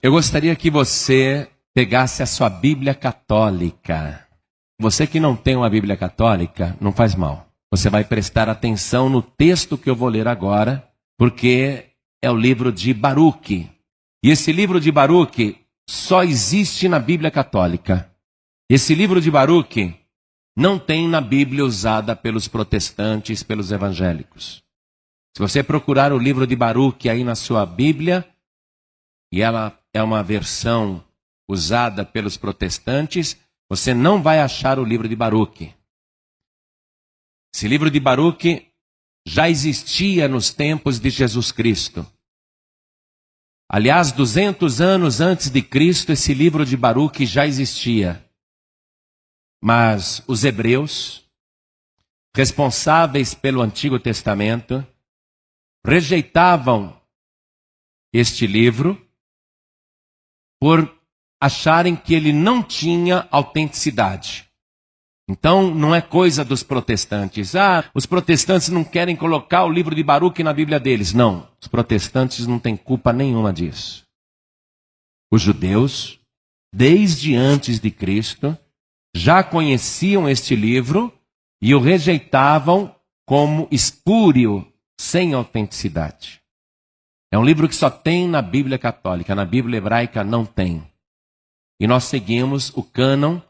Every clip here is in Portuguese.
Eu gostaria que você pegasse a sua Bíblia católica. Você que não tem uma Bíblia católica, não faz mal. Você vai prestar atenção no texto que eu vou ler agora, porque é o livro de Baruque. E esse livro de Baruque só existe na Bíblia católica. Esse livro de Baruque não tem na Bíblia usada pelos protestantes, pelos evangélicos. Se você procurar o livro de Baruque aí na sua Bíblia, e ela é uma versão usada pelos protestantes, você não vai achar o livro de Baruque. Esse livro de Baruque já existia nos tempos de Jesus Cristo. Aliás, 200 anos antes de Cristo, esse livro de Baruque já existia. Mas os hebreus, responsáveis pelo Antigo Testamento, rejeitavam este livro por acharem que ele não tinha autenticidade. Então, não é coisa dos protestantes. Os protestantes não querem colocar o livro de Baruque na Bíblia deles. Não, os protestantes não têm culpa nenhuma disso. Os judeus, desde antes de Cristo, já conheciam este livro e o rejeitavam como espúrio, sem autenticidade. É um livro que só tem na Bíblia católica, na Bíblia hebraica não tem. E nós seguimos o cânon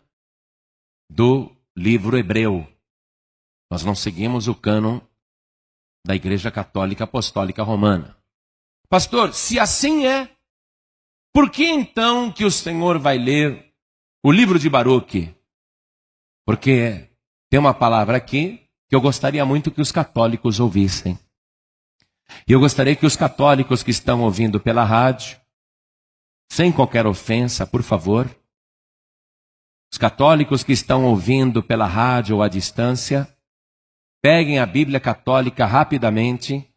do livro hebreu. Nós não seguimos o cânon da Igreja Católica Apostólica Romana. Pastor, se assim é, por que então que o Senhor vai ler o livro de Baruque? Porque tem uma palavra aqui que eu gostaria muito que os católicos ouvissem. E eu gostaria que os católicos que estão ouvindo pela rádio, sem qualquer ofensa, por favor, os católicos que estão ouvindo pela rádio ou à distância, peguem a Bíblia católica rapidamente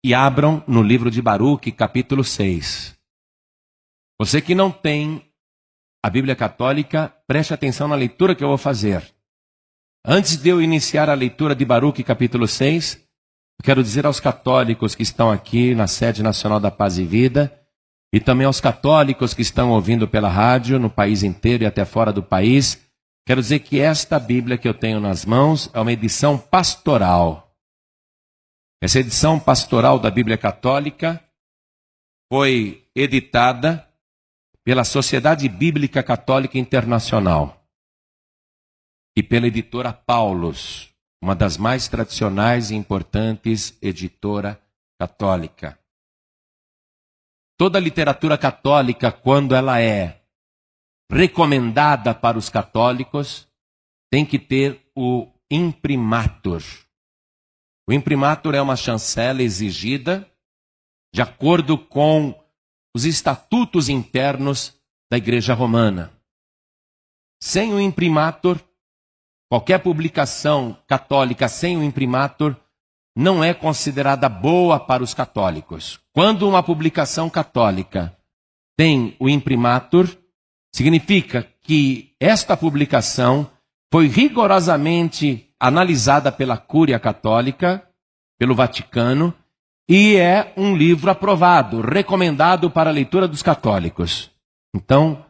e abram no livro de Baruque, capítulo 6. Você que não tem a Bíblia católica, preste atenção na leitura que eu vou fazer. Antes de eu iniciar a leitura de Baruque, capítulo 6, eu quero dizer aos católicos que estão aqui na sede nacional da Paz e Vida, e também aos católicos que estão ouvindo pela rádio, no país inteiro e até fora do país, quero dizer que esta Bíblia que eu tenho nas mãos é uma edição pastoral. Essa edição pastoral da Bíblia Católica foi editada pela Sociedade Bíblica Católica Internacional e pela editora Paulus, uma das mais tradicionais e importantes editora católica. Toda a literatura católica, quando ela é recomendada para os católicos, tem que ter o imprimatur. O imprimatur é uma chancela exigida de acordo com os estatutos internos da Igreja Romana. Sem o imprimatur, qualquer publicação católica sem o imprimatur não é considerada boa para os católicos. Quando uma publicação católica tem o imprimatur, significa que esta publicação foi rigorosamente analisada pela Cúria Católica, pelo Vaticano, e é um livro aprovado, recomendado para a leitura dos católicos. Então,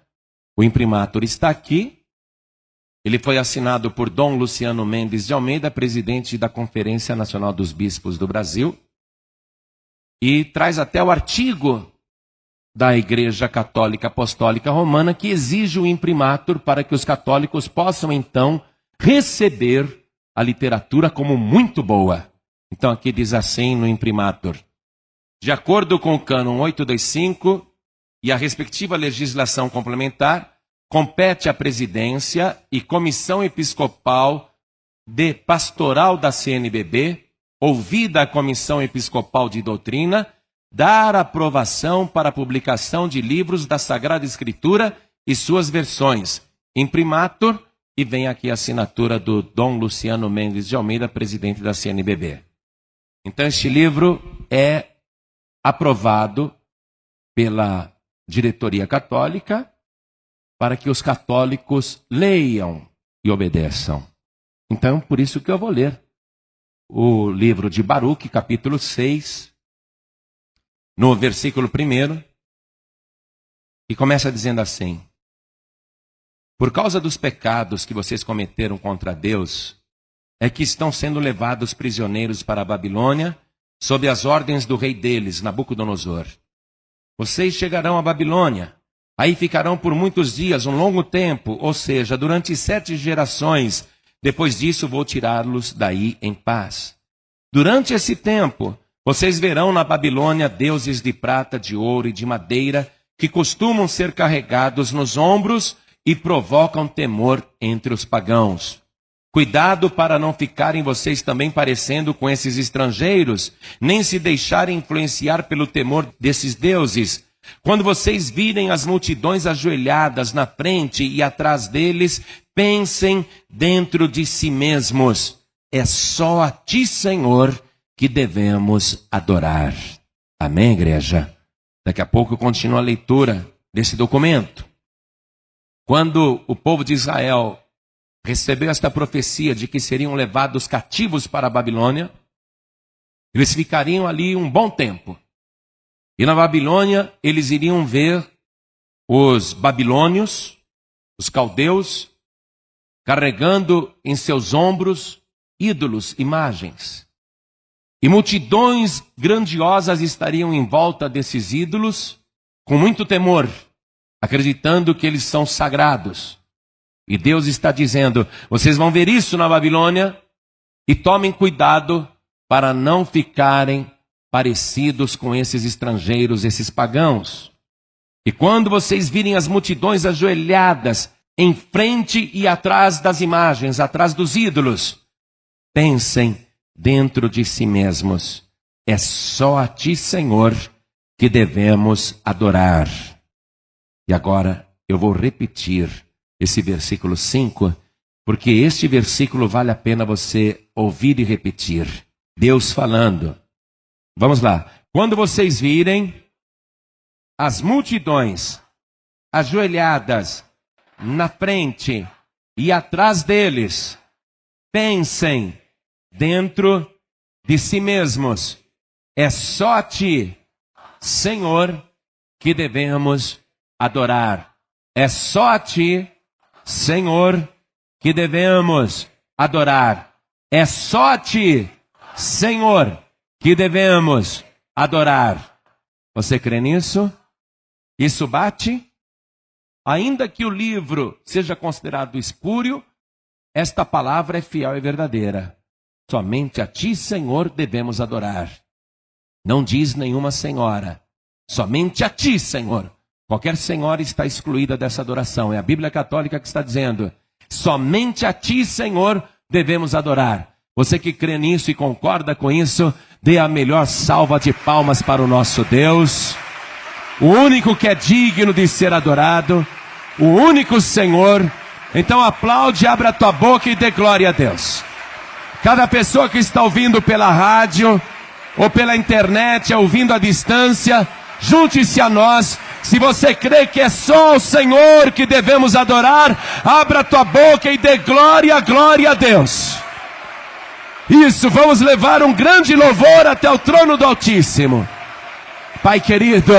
o imprimatur está aqui. Ele foi assinado por Dom Luciano Mendes de Almeida, presidente da Conferência Nacional dos Bispos do Brasil, e traz até o artigo da Igreja Católica Apostólica Romana que exige o imprimatur para que os católicos possam, então, receber a literatura como muito boa. Então aqui diz assim no imprimatur: de acordo com o cânon 825 e a respectiva legislação complementar, compete à presidência e comissão episcopal de pastoral da CNBB, ouvida a comissão episcopal de doutrina, dar aprovação para a publicação de livros da Sagrada Escritura e suas versões. Imprimatur, e vem aqui a assinatura do Dom Luciano Mendes de Almeida, presidente da CNBB. Então este livro é aprovado pela diretoria católica, para que os católicos leiam e obedeçam. Então, por isso que eu vou ler o livro de Baruque, capítulo 6, no versículo 1, E começa dizendo assim: por causa dos pecados que vocês cometeram contra Deus, é que estão sendo levados prisioneiros para a Babilônia, sob as ordens do rei deles, Nabucodonosor. Vocês chegarão à Babilônia, aí ficarão por muitos dias, um longo tempo, ou seja, durante 7 gerações. Depois disso vou tirá-los daí em paz. Durante esse tempo, vocês verão na Babilônia deuses de prata, de ouro e de madeira, que costumam ser carregados nos ombros e provocam temor entre os pagãos. Cuidado para não ficarem vocês também parecendo com esses estrangeiros, nem se deixarem influenciar pelo temor desses deuses. Quando vocês virem as multidões ajoelhadas na frente e atrás deles, pensem dentro de si mesmos: é só a ti, Senhor, que devemos adorar. Amém, igreja? Daqui a pouco continua a leitura desse documento. Quando o povo de Israel recebeu esta profecia de que seriam levados cativos para a Babilônia, eles ficariam ali um bom tempo. E na Babilônia eles iriam ver os babilônios, os caldeus, carregando em seus ombros ídolos, imagens. E multidões grandiosas estariam em volta desses ídolos, com muito temor, acreditando que eles são sagrados. E Deus está dizendo: vocês vão ver isso na Babilônia, e tomem cuidado para não ficarem parecidos com esses estrangeiros, esses pagãos. E quando vocês virem as multidões ajoelhadas em frente e atrás das imagens, atrás dos ídolos, pensem dentro de si mesmos: é só a ti, Senhor, que devemos adorar. E agora eu vou repetir esse versículo 5, porque este versículo vale a pena você ouvir e repetir. Deus falando. Vamos lá. Quando vocês virem as multidões ajoelhadas na frente e atrás deles, pensem dentro de si mesmos: é só a ti, Senhor, que devemos adorar. É só a ti, Senhor, que devemos adorar. É só a ti, Senhor, que devemos adorar. Você crê nisso? Isso bate? Ainda que o livro seja considerado espúrio, esta palavra é fiel e verdadeira. Somente a ti, Senhor, devemos adorar. Não diz nenhuma senhora. Somente a ti, Senhor. Qualquer senhora está excluída dessa adoração. É a Bíblia Católica que está dizendo: somente a ti, Senhor, devemos adorar. Você que crê nisso e concorda com isso, dê a melhor salva de palmas para o nosso Deus. O único que é digno de ser adorado, o único Senhor. Então aplaude, abra a tua boca e dê glória a Deus. Cada pessoa que está ouvindo pela rádio ou pela internet, ouvindo à distância, junte-se a nós. Se você crê que é só o Senhor que devemos adorar, abra a tua boca e dê glória, glória a Deus. Isso, vamos levar um grande louvor até o trono do Altíssimo. Pai querido,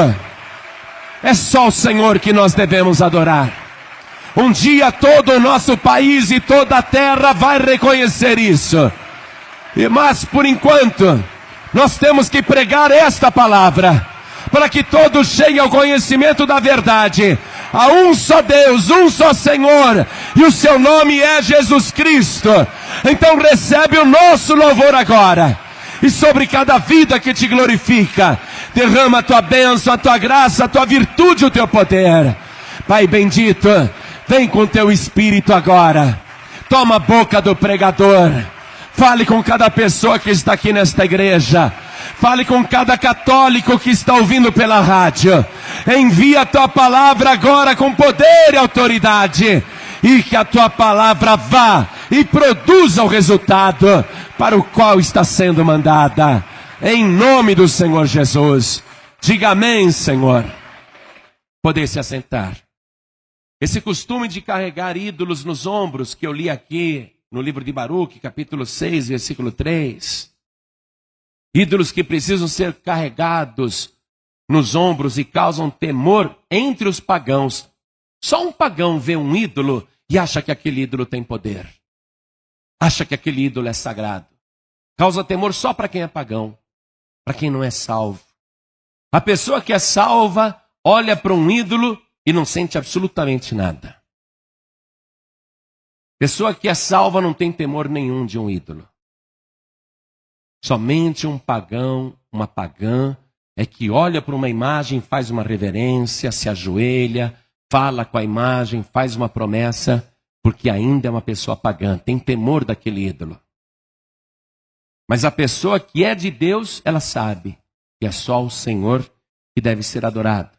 é só o Senhor que nós devemos adorar. Um dia todo o nosso país e toda a terra vai reconhecer isso. Mas por enquanto, nós temos que pregar esta palavra, para que todos cheguem ao conhecimento da verdade. Há um só Deus, um só Senhor, e o seu nome é Jesus Cristo. Então recebe o nosso louvor agora. E sobre cada vida que te glorifica, derrama a tua bênção, a tua graça, a tua virtude, o teu poder. Pai bendito, vem com o teu Espírito agora. Toma a boca do pregador. Fale com cada pessoa que está aqui nesta igreja. Fale com cada católico que está ouvindo pela rádio. Envia a tua palavra agora com poder e autoridade. E que a tua palavra vá e produza o resultado para o qual está sendo mandada. Em nome do Senhor Jesus. Diga amém, Senhor. Poder se assentar. Esse costume de carregar ídolos nos ombros, que eu li aqui no livro de Baruque, capítulo 6, versículo 3. Ídolos que precisam ser carregados nos ombros e causam temor entre os pagãos. Só um pagão vê um ídolo e acha que aquele ídolo tem poder. Acha que aquele ídolo é sagrado. Causa temor só para quem é pagão, para quem não é salvo. A pessoa que é salva olha para um ídolo e não sente absolutamente nada. Pessoa que é salva não tem temor nenhum de um ídolo. Somente um pagão, uma pagã, é que olha para uma imagem, faz uma reverência, se ajoelha, fala com a imagem, faz uma promessa, porque ainda é uma pessoa pagã, tem temor daquele ídolo. Mas a pessoa que é de Deus, ela sabe que é só o Senhor que deve ser adorado.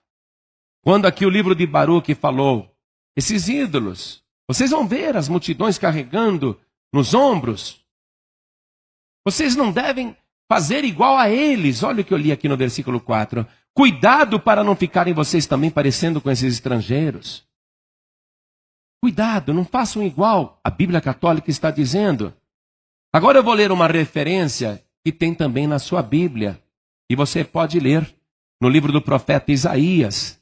Quando aqui o livro de Baruque falou, esses ídolos, vocês vão ver as multidões carregando nos ombros. Vocês não devem fazer igual a eles. Olha o que eu li aqui no versículo 4. Cuidado para não ficarem vocês também parecendo com esses estrangeiros. Cuidado, não façam igual. A Bíblia Católica está dizendo. Agora eu vou ler uma referência que tem também na sua Bíblia. E você pode ler no livro do profeta Isaías,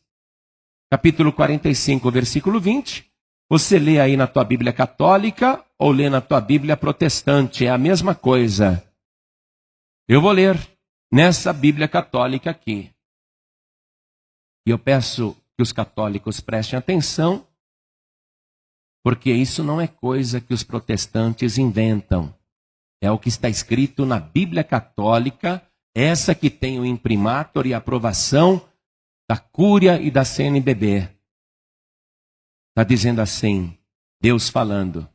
capítulo 45, versículo 20. Você lê aí na tua Bíblia Católica ou lê na tua Bíblia Protestante. É a mesma coisa. Eu vou ler nessa Bíblia Católica aqui. E eu peço que os católicos prestem atenção, porque isso não é coisa que os protestantes inventam. É o que está escrito na Bíblia Católica, essa que tem o imprimatur e aprovação da Cúria e da CNBB. Está dizendo assim, Deus falando.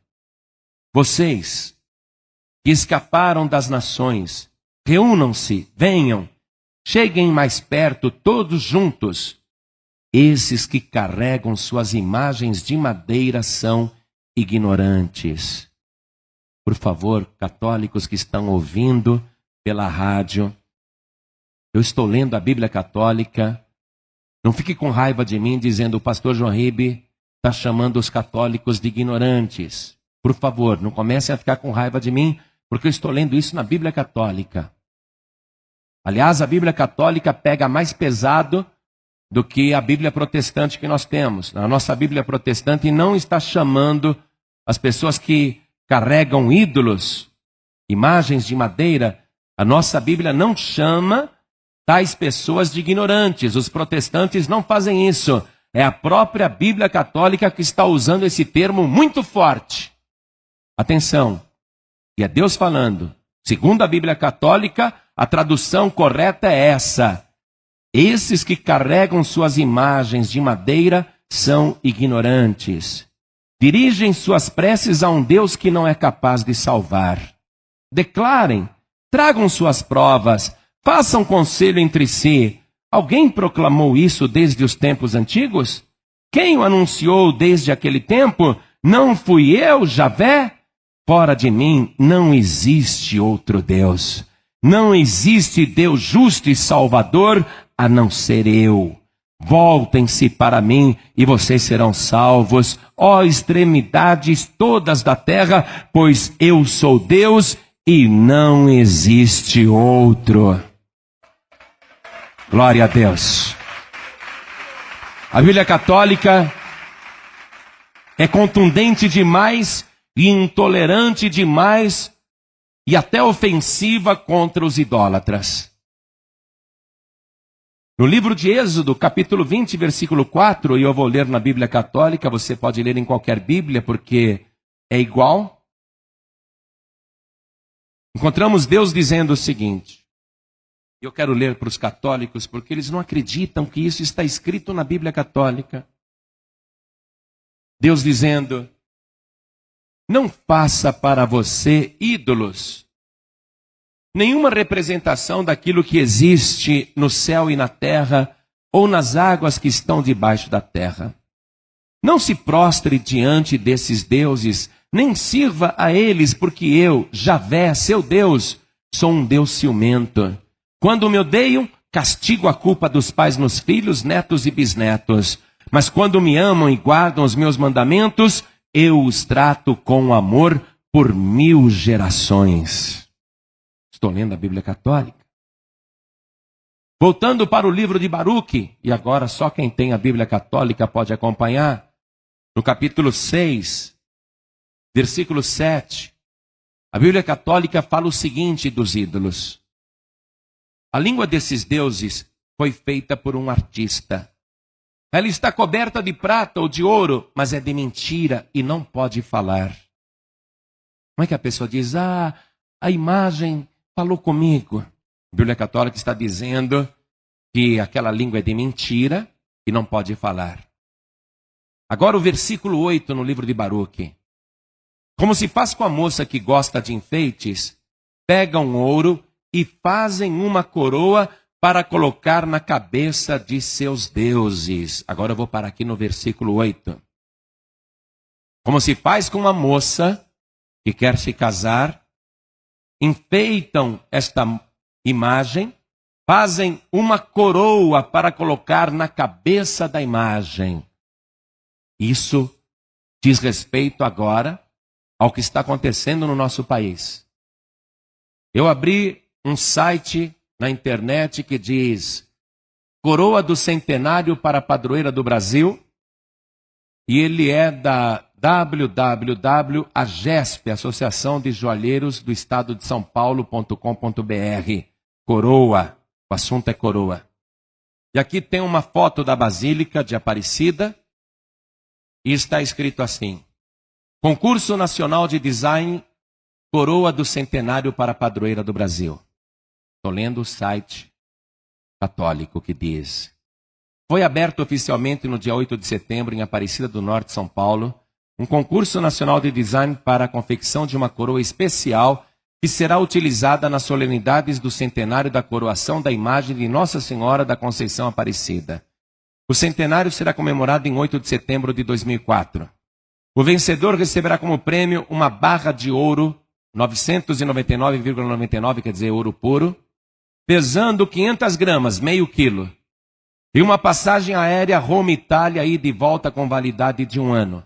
Vocês que escaparam das nações, reúnam-se, venham, cheguem mais perto todos juntos. Esses que carregam suas imagens de madeira são ignorantes. Por favor, católicos que estão ouvindo pela rádio, eu estou lendo a Bíblia Católica. Não fique com raiva de mim dizendo o pastor João Ribe está chamando os católicos de ignorantes. Por favor, não comecem a ficar com raiva de mim, porque eu estou lendo isso na Bíblia Católica. Aliás, a Bíblia Católica pega mais pesado do que a Bíblia Protestante que nós temos. A nossa Bíblia Protestante não está chamando as pessoas que carregam ídolos, imagens de madeira. A nossa Bíblia não chama tais pessoas de ignorantes. Os protestantes não fazem isso. É a própria Bíblia Católica que está usando esse termo muito forte. Atenção, e é Deus falando. Segundo a Bíblia Católica, a tradução correta é essa. Esses que carregam suas imagens de madeira são ignorantes. Dirigem suas preces a um Deus que não é capaz de salvar. Declarem, tragam suas provas, façam conselho entre si. Alguém proclamou isso desde os tempos antigos? Quem o anunciou desde aquele tempo? Não fui eu, Javé? Fora de mim não existe outro Deus. Não existe Deus justo e salvador a não ser eu. Voltem-se para mim e vocês serão salvos, ó extremidades todas da terra, pois eu sou Deus e não existe outro. Glória a Deus. A Bíblia Católica é contundente demais e intolerante demais e até ofensiva contra os idólatras. No livro de Êxodo, capítulo 20, versículo 4, e eu vou ler na Bíblia Católica, você pode ler em qualquer Bíblia, porque é igual. Encontramos Deus dizendo o seguinte, eu quero ler para os católicos, porque eles não acreditam que isso está escrito na Bíblia Católica. Deus dizendo, não faça para você ídolos, nenhuma representação daquilo que existe no céu e na terra, ou nas águas que estão debaixo da terra. Não se prostre diante desses deuses, nem sirva a eles, porque eu, Javé, seu Deus, sou um Deus ciumento. Quando me odeiam, castigo a culpa dos pais nos filhos, netos e bisnetos. Mas quando me amam e guardam os meus mandamentos, eu os trato com amor por 1000 gerações. Estou lendo a Bíblia Católica. Voltando para o livro de Baruque, e agora só quem tem a Bíblia Católica pode acompanhar, no capítulo 6, versículo 7, a Bíblia Católica fala o seguinte dos ídolos: a língua desses deuses foi feita por um artista. Ela está coberta de prata ou de ouro, mas é de mentira e não pode falar. Como é que a pessoa diz, a imagem falou comigo? A Bíblia Católica está dizendo que aquela língua é de mentira e não pode falar. Agora o versículo 8 no livro de Baruque. Como se faz com a moça que gosta de enfeites, pegam ouro e fazem uma coroa para colocar na cabeça de seus deuses. Agora eu vou parar aqui no versículo 8. Como se faz com uma moça que quer se casar, enfeitam esta imagem, fazem uma coroa para colocar na cabeça da imagem. Isso diz respeito agora ao que está acontecendo no nosso país. Eu abri um site na internet que diz Coroa do Centenário para a Padroeira do Brasil, e ele é da www.agesp, Associação de Joalheiros do Estado de São Paulo.com.br. Coroa, o assunto é coroa. E aqui tem uma foto da Basílica de Aparecida, e está escrito assim: Concurso Nacional de Design, Coroa do Centenário para a Padroeira do Brasil. Estou lendo o site católico que diz: foi aberto oficialmente no dia 8 de setembro em Aparecida do Norte, São Paulo, um concurso nacional de design para a confecção de uma coroa especial que será utilizada nas solenidades do centenário da coroação da imagem de Nossa Senhora da Conceição Aparecida. O centenário será comemorado em 8 de setembro de 2004. O vencedor receberá como prêmio uma barra de ouro, 999,99, quer dizer, ouro puro, pesando 500 gramas, meio quilo, e uma passagem aérea Roma-Itália ida e volta com validade de 1 ano.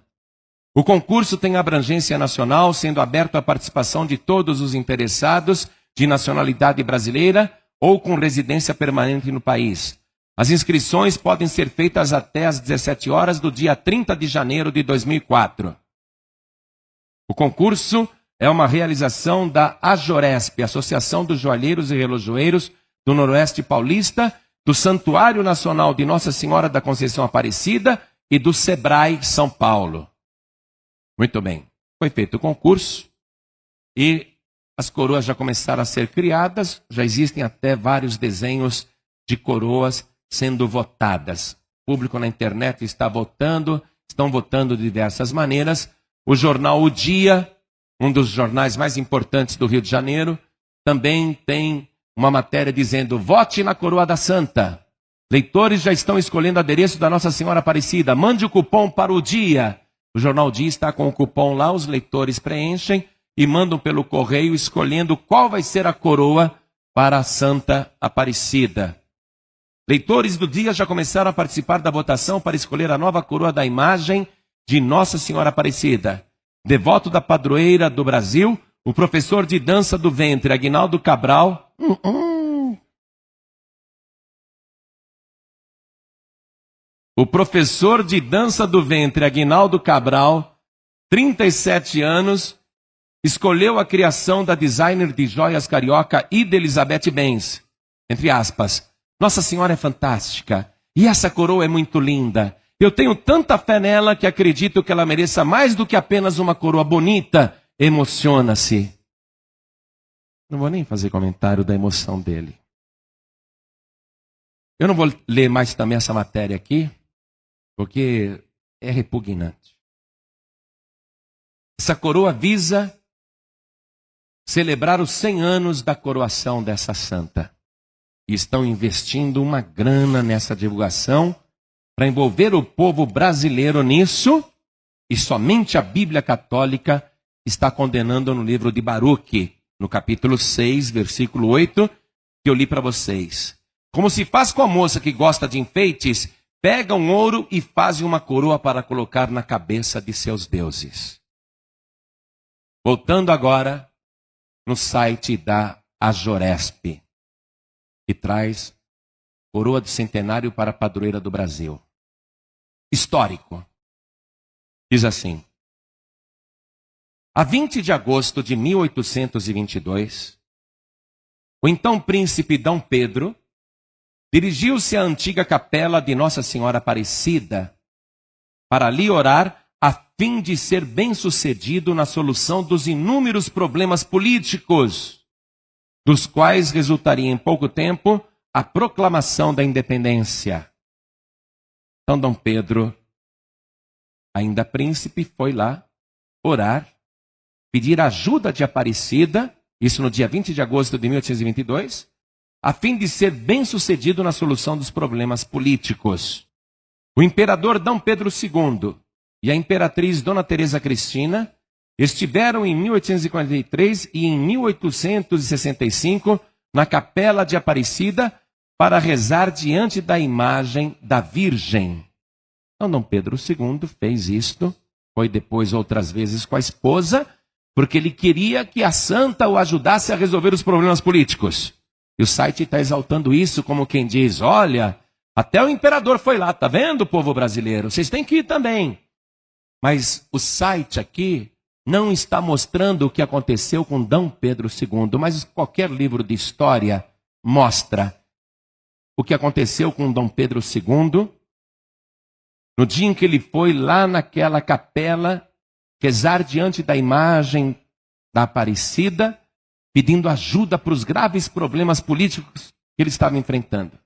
O concurso tem abrangência nacional, sendo aberto à participação de todos os interessados de nacionalidade brasileira ou com residência permanente no país. As inscrições podem ser feitas até às 17 horas do dia 30 de janeiro de 2004. O concurso é uma realização da AJORESP, Associação dos Joalheiros e Relojoeiros do Noroeste Paulista, do Santuário Nacional de Nossa Senhora da Conceição Aparecida e do Sebrae São Paulo. Muito bem, foi feito o concurso e as coroas já começaram a ser criadas, já existem até vários desenhos de coroas sendo votadas. O público na internet está votando, estão votando de diversas maneiras. O jornal O Dia, um dos jornais mais importantes do Rio de Janeiro, também tem uma matéria dizendo: vote na coroa da Santa. Leitores já estão escolhendo o adereço da Nossa Senhora Aparecida. Mande o cupom para o dia. O jornal O Dia está com o cupom lá, os leitores preenchem e mandam pelo correio escolhendo qual vai ser a coroa para a Santa Aparecida. Leitores do Dia já começaram a participar da votação para escolher a nova coroa da imagem de Nossa Senhora Aparecida. Devoto da padroeira do Brasil, o professor de dança do ventre, Aguinaldo Cabral. O professor de dança do ventre, Aguinaldo Cabral, 37 anos, escolheu a criação da designer de joias carioca Ida Elizabeth Benz. Entre aspas, Nossa Senhora é fantástica e essa coroa é muito linda. Eu tenho tanta fé nela que acredito que ela mereça mais do que apenas uma coroa bonita. Emociona-se. Não vou nem fazer comentário da emoção dele. Eu não vou ler mais também essa matéria aqui, porque é repugnante. Essa coroa visa celebrar os 100 anos da coroação dessa santa. E estão investindo uma grana nessa divulgação para envolver o povo brasileiro nisso, e somente a Bíblia Católica está condenando no livro de Baruque, no capítulo 6, versículo 8, que eu li para vocês. Como se faz com a moça que gosta de enfeites, pegam ouro e fazem uma coroa para colocar na cabeça de seus deuses. Voltando agora no site da AJORESP, que traz coroa de centenário para a padroeira do Brasil. Histórico. Diz assim: a 20 de agosto de 1822, o então príncipe Dom Pedro dirigiu-se à antiga capela de Nossa Senhora Aparecida para ali orar a fim de ser bem-sucedido na solução dos inúmeros problemas políticos, dos quais resultaria em pouco tempo a proclamação da independência. Então Dom Pedro, ainda príncipe, foi lá orar, pedir ajuda de Aparecida, isso no dia 20 de agosto de 1822, a fim de ser bem-sucedido na solução dos problemas políticos. O imperador Dom Pedro II e a imperatriz Dona Teresa Cristina estiveram em 1843 e em 1865 na Capela de Aparecida para rezar diante da imagem da Virgem. Então Dom Pedro II fez isto, foi depois outras vezes com a esposa, porque ele queria que a santa o ajudasse a resolver os problemas políticos. E o site está exaltando isso como quem diz, olha, até o imperador foi lá, tá vendo, povo brasileiro? Vocês têm que ir também. Mas o site aqui não está mostrando o que aconteceu com Dom Pedro II, mas qualquer livro de história mostra o que aconteceu com Dom Pedro II, no dia em que ele foi lá naquela capela rezar diante da imagem da Aparecida, pedindo ajuda para os graves problemas políticos que ele estava enfrentando.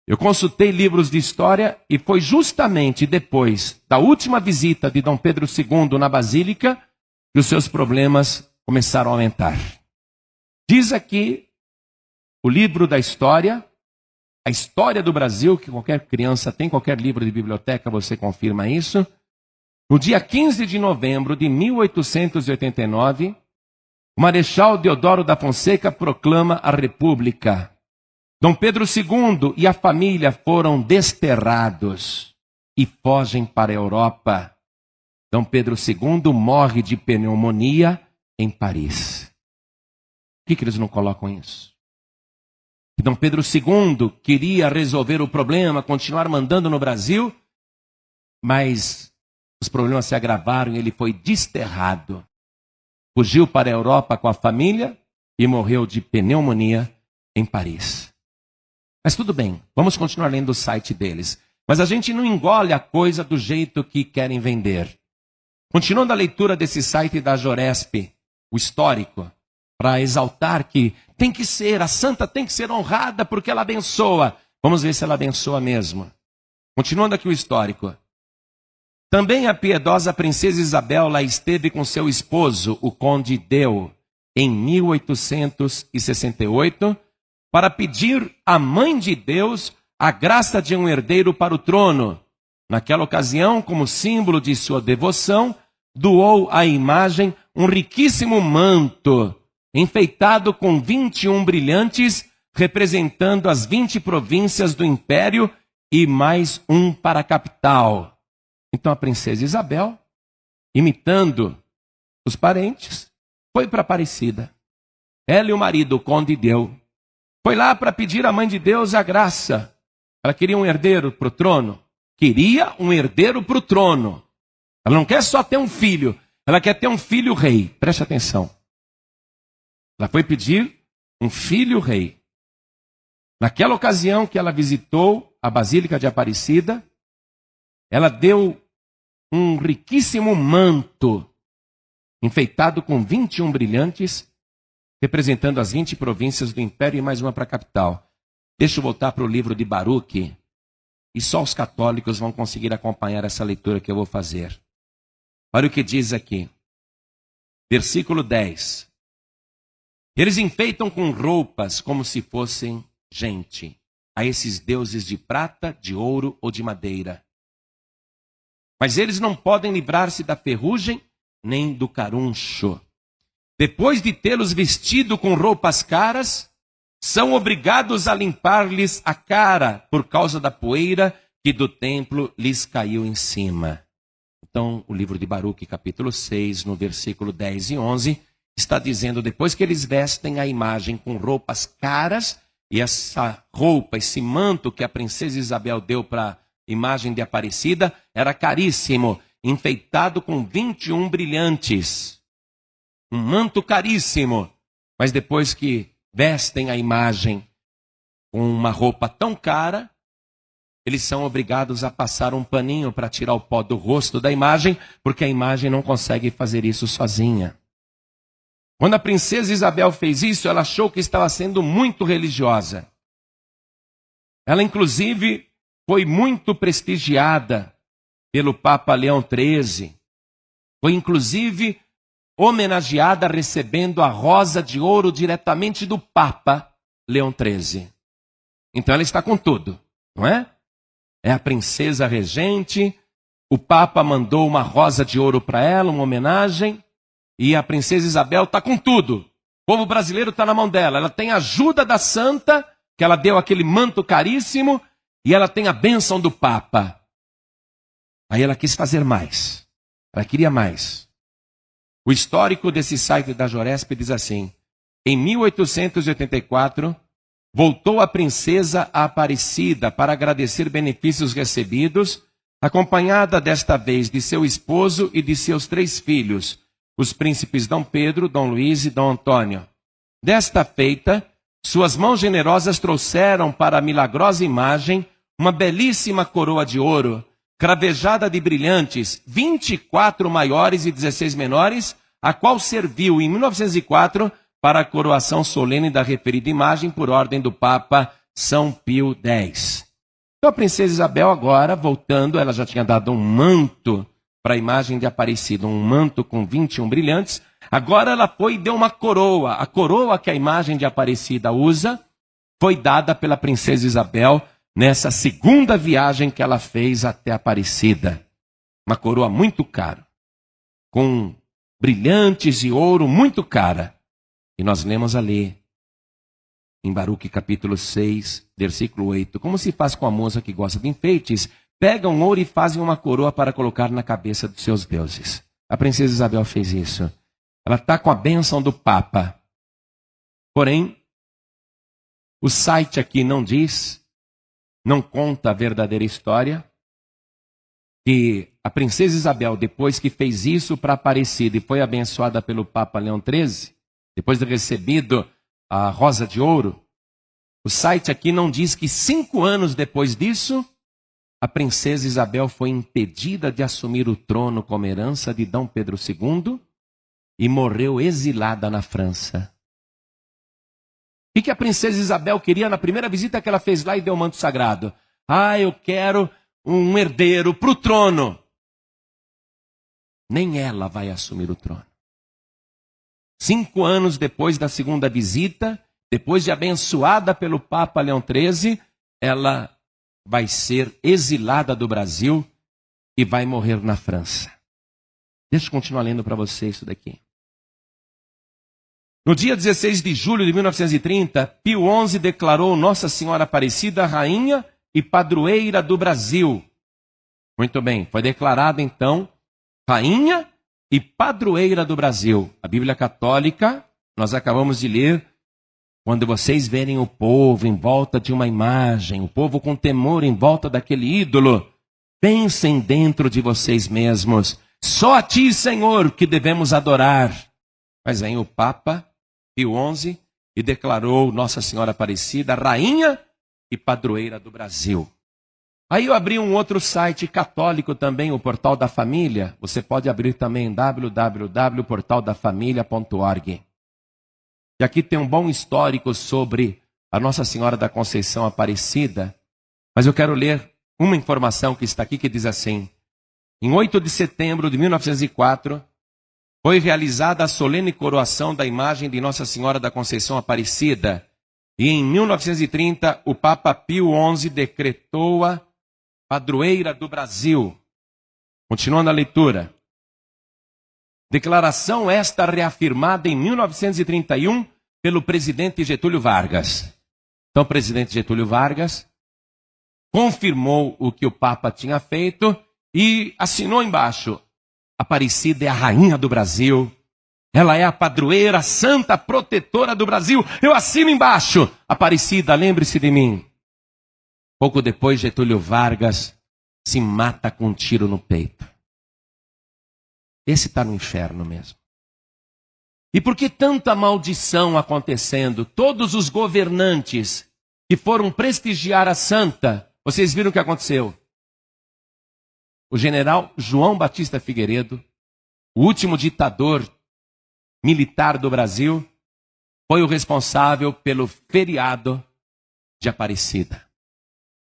Eu consultei livros de história e foi justamente depois da última visita de Dom Pedro II na Basílica que os seus problemas começaram a aumentar. Diz aqui o livro da história, a história do Brasil, que qualquer criança tem, qualquer livro de biblioteca, você confirma isso. No dia 15 de novembro de 1889, o Marechal Deodoro da Fonseca proclama a República. Dom Pedro II e a família foram desterrados e fogem para a Europa. Dom Pedro II morre de pneumonia em Paris. Por que eles não colocam isso? Que Dom Pedro II queria resolver o problema, continuar mandando no Brasil, mas os problemas se agravaram e ele foi desterrado. Fugiu para a Europa com a família e morreu de pneumonia em Paris. Mas tudo bem, vamos continuar lendo o site deles. Mas a gente não engole a coisa do jeito que querem vender. Continuando a leitura desse site da Joresp, o histórico, para exaltar que tem que ser, a santa tem que ser honrada porque ela abençoa. Vamos ver se ela abençoa mesmo. Continuando aqui o histórico. Também a piedosa princesa Isabel lá esteve com seu esposo, o conde Deu, em 1868, para pedir à Mãe de Deus a graça de um herdeiro para o trono. Naquela ocasião, como símbolo de sua devoção, doou à imagem um riquíssimo manto, enfeitado com 21 brilhantes, representando as 20 províncias do império e mais um para a capital. Então a princesa Isabel, imitando os parentes, foi para Aparecida. Ela e o marido, o conde Deu, foi lá para pedir à Mãe de Deus a graça. Ela queria um herdeiro para o trono. Queria um herdeiro para o trono. Ela não quer só ter um filho, ela quer ter um filho rei. Preste atenção. Ela foi pedir um filho rei. Naquela ocasião que ela visitou a Basílica de Aparecida, ela deu um riquíssimo manto, enfeitado com 21 brilhantes, representando as 20 províncias do império e mais uma para a capital. Deixa eu voltar para o livro de Baruque, e só os católicos vão conseguir acompanhar essa leitura que eu vou fazer. Olha o que diz aqui, versículo 10. Eles enfeitam com roupas como se fossem gente, a esses deuses de prata, de ouro ou de madeira. Mas eles não podem livrar-se da ferrugem nem do caruncho. Depois de tê-los vestido com roupas caras, são obrigados a limpar-lhes a cara por causa da poeira que do templo lhes caiu em cima. Então, o livro de Baruque, capítulo 6, no versículo 10 e 11, está dizendo, depois que eles vestem a imagem com roupas caras, E essa roupa, esse manto que a princesa Isabel deu para a imagem de Aparecida, era caríssimo, enfeitado com 21 brilhantes. Um manto caríssimo. Mas depois que vestem a imagem com uma roupa tão cara, eles são obrigados a passar um paninho para tirar o pó do rosto da imagem, porque a imagem não consegue fazer isso sozinha. Quando a princesa Isabel fez isso, ela achou que estava sendo muito religiosa. Ela, inclusive, foi muito prestigiada pelo Papa Leão XIII. Foi, inclusive, homenageada recebendo a rosa de ouro diretamente do Papa Leão XIII. Então ela está com tudo, não é? É a princesa regente, o Papa mandou uma rosa de ouro para ela, uma homenagem, e a princesa Isabel está com tudo. O povo brasileiro está na mão dela. Ela tem a ajuda da santa, que ela deu aquele manto caríssimo, e ela tem a bênção do Papa. Aí ela quis fazer mais. Ela queria mais. O histórico desse site da Joresp diz assim: em 1884, voltou a princesa Aparecida para agradecer benefícios recebidos, acompanhada desta vez de seu esposo e de seus 3 filhos, os príncipes Dom Pedro, Dom Luís e Dom Antônio. Desta feita, suas mãos generosas trouxeram para a milagrosa imagem uma belíssima coroa de ouro, cravejada de brilhantes, 24 maiores e 16 menores, a qual serviu em 1904 para a coroação solene da referida imagem por ordem do Papa São Pio X. Então a princesa Isabel agora, voltando, ela já tinha dado um manto para a imagem de Aparecida, um manto com 21 brilhantes. Agora ela foi e deu uma coroa. A coroa que a imagem de Aparecida usa foi dada pela princesa Isabel nessa segunda viagem que ela fez até Aparecida. Uma coroa muito cara, com brilhantes e ouro muito cara. E nós lemos ali, em Baruque capítulo 6, versículo 8, como se faz com a moça que gosta de enfeites, pegam ouro e fazem uma coroa para colocar na cabeça dos seus deuses. A princesa Isabel fez isso. Ela está com a bênção do Papa. Porém, o site aqui não diz, não conta a verdadeira história, que a princesa Isabel, depois que fez isso para Aparecida e foi abençoada pelo Papa Leão XIII, depois de recebido a rosa de ouro, o site aqui não diz que 5 anos depois disso, a princesa Isabel foi impedida de assumir o trono como herança de Dom Pedro II e morreu exilada na França. O que a princesa Isabel queria na primeira visita que ela fez lá e deu o manto sagrado? Eu quero um herdeiro para o trono. Nem ela vai assumir o trono. 5 anos depois da segunda visita, depois de abençoada pelo Papa Leão XIII, ela vai ser exilada do Brasil e vai morrer na França. Deixa eu continuar lendo para você isso daqui. No dia 16 de julho de 1930, Pio XI declarou Nossa Senhora Aparecida rainha e padroeira do Brasil. Muito bem, foi declarada então rainha e padroeira do Brasil. A Bíblia Católica, nós acabamos de ler, quando vocês verem o povo em volta de uma imagem, o povo com temor em volta daquele ídolo, pensem dentro de vocês mesmos, só a ti, Senhor, que devemos adorar. Mas vem o Papa Pio XI e declarou Nossa Senhora Aparecida rainha e padroeira do Brasil. Aí eu abri um outro site católico também, o Portal da Família. Você pode abrir também www.portaldafamilia.org. E aqui tem um bom histórico sobre a Nossa Senhora da Conceição Aparecida. Mas eu quero ler uma informação que está aqui que diz assim: em 8 de setembro de 1904, foi realizada a solene coroação da imagem de Nossa Senhora da Conceição Aparecida. E em 1930, o Papa Pio XI decretou-a padroeira do Brasil. Continuando a leitura. Declaração esta reafirmada em 1931 pelo presidente Getúlio Vargas. Então, o presidente Getúlio Vargas confirmou o que o Papa tinha feito e assinou embaixo: Aparecida é a rainha do Brasil Ela é a padroeira, a santa protetora do Brasil. Eu assino embaixo. Aparecida, lembre-se de mim. Pouco depois, Getúlio Vargas se mata com um tiro no peito. Esse está no inferno mesmo. E por que tanta maldição acontecendo? Todos os governantes que foram prestigiar a santa, vocês viram o que aconteceu? O general João Batista Figueiredo, o último ditador militar do Brasil, foi o responsável pelo feriado de Aparecida.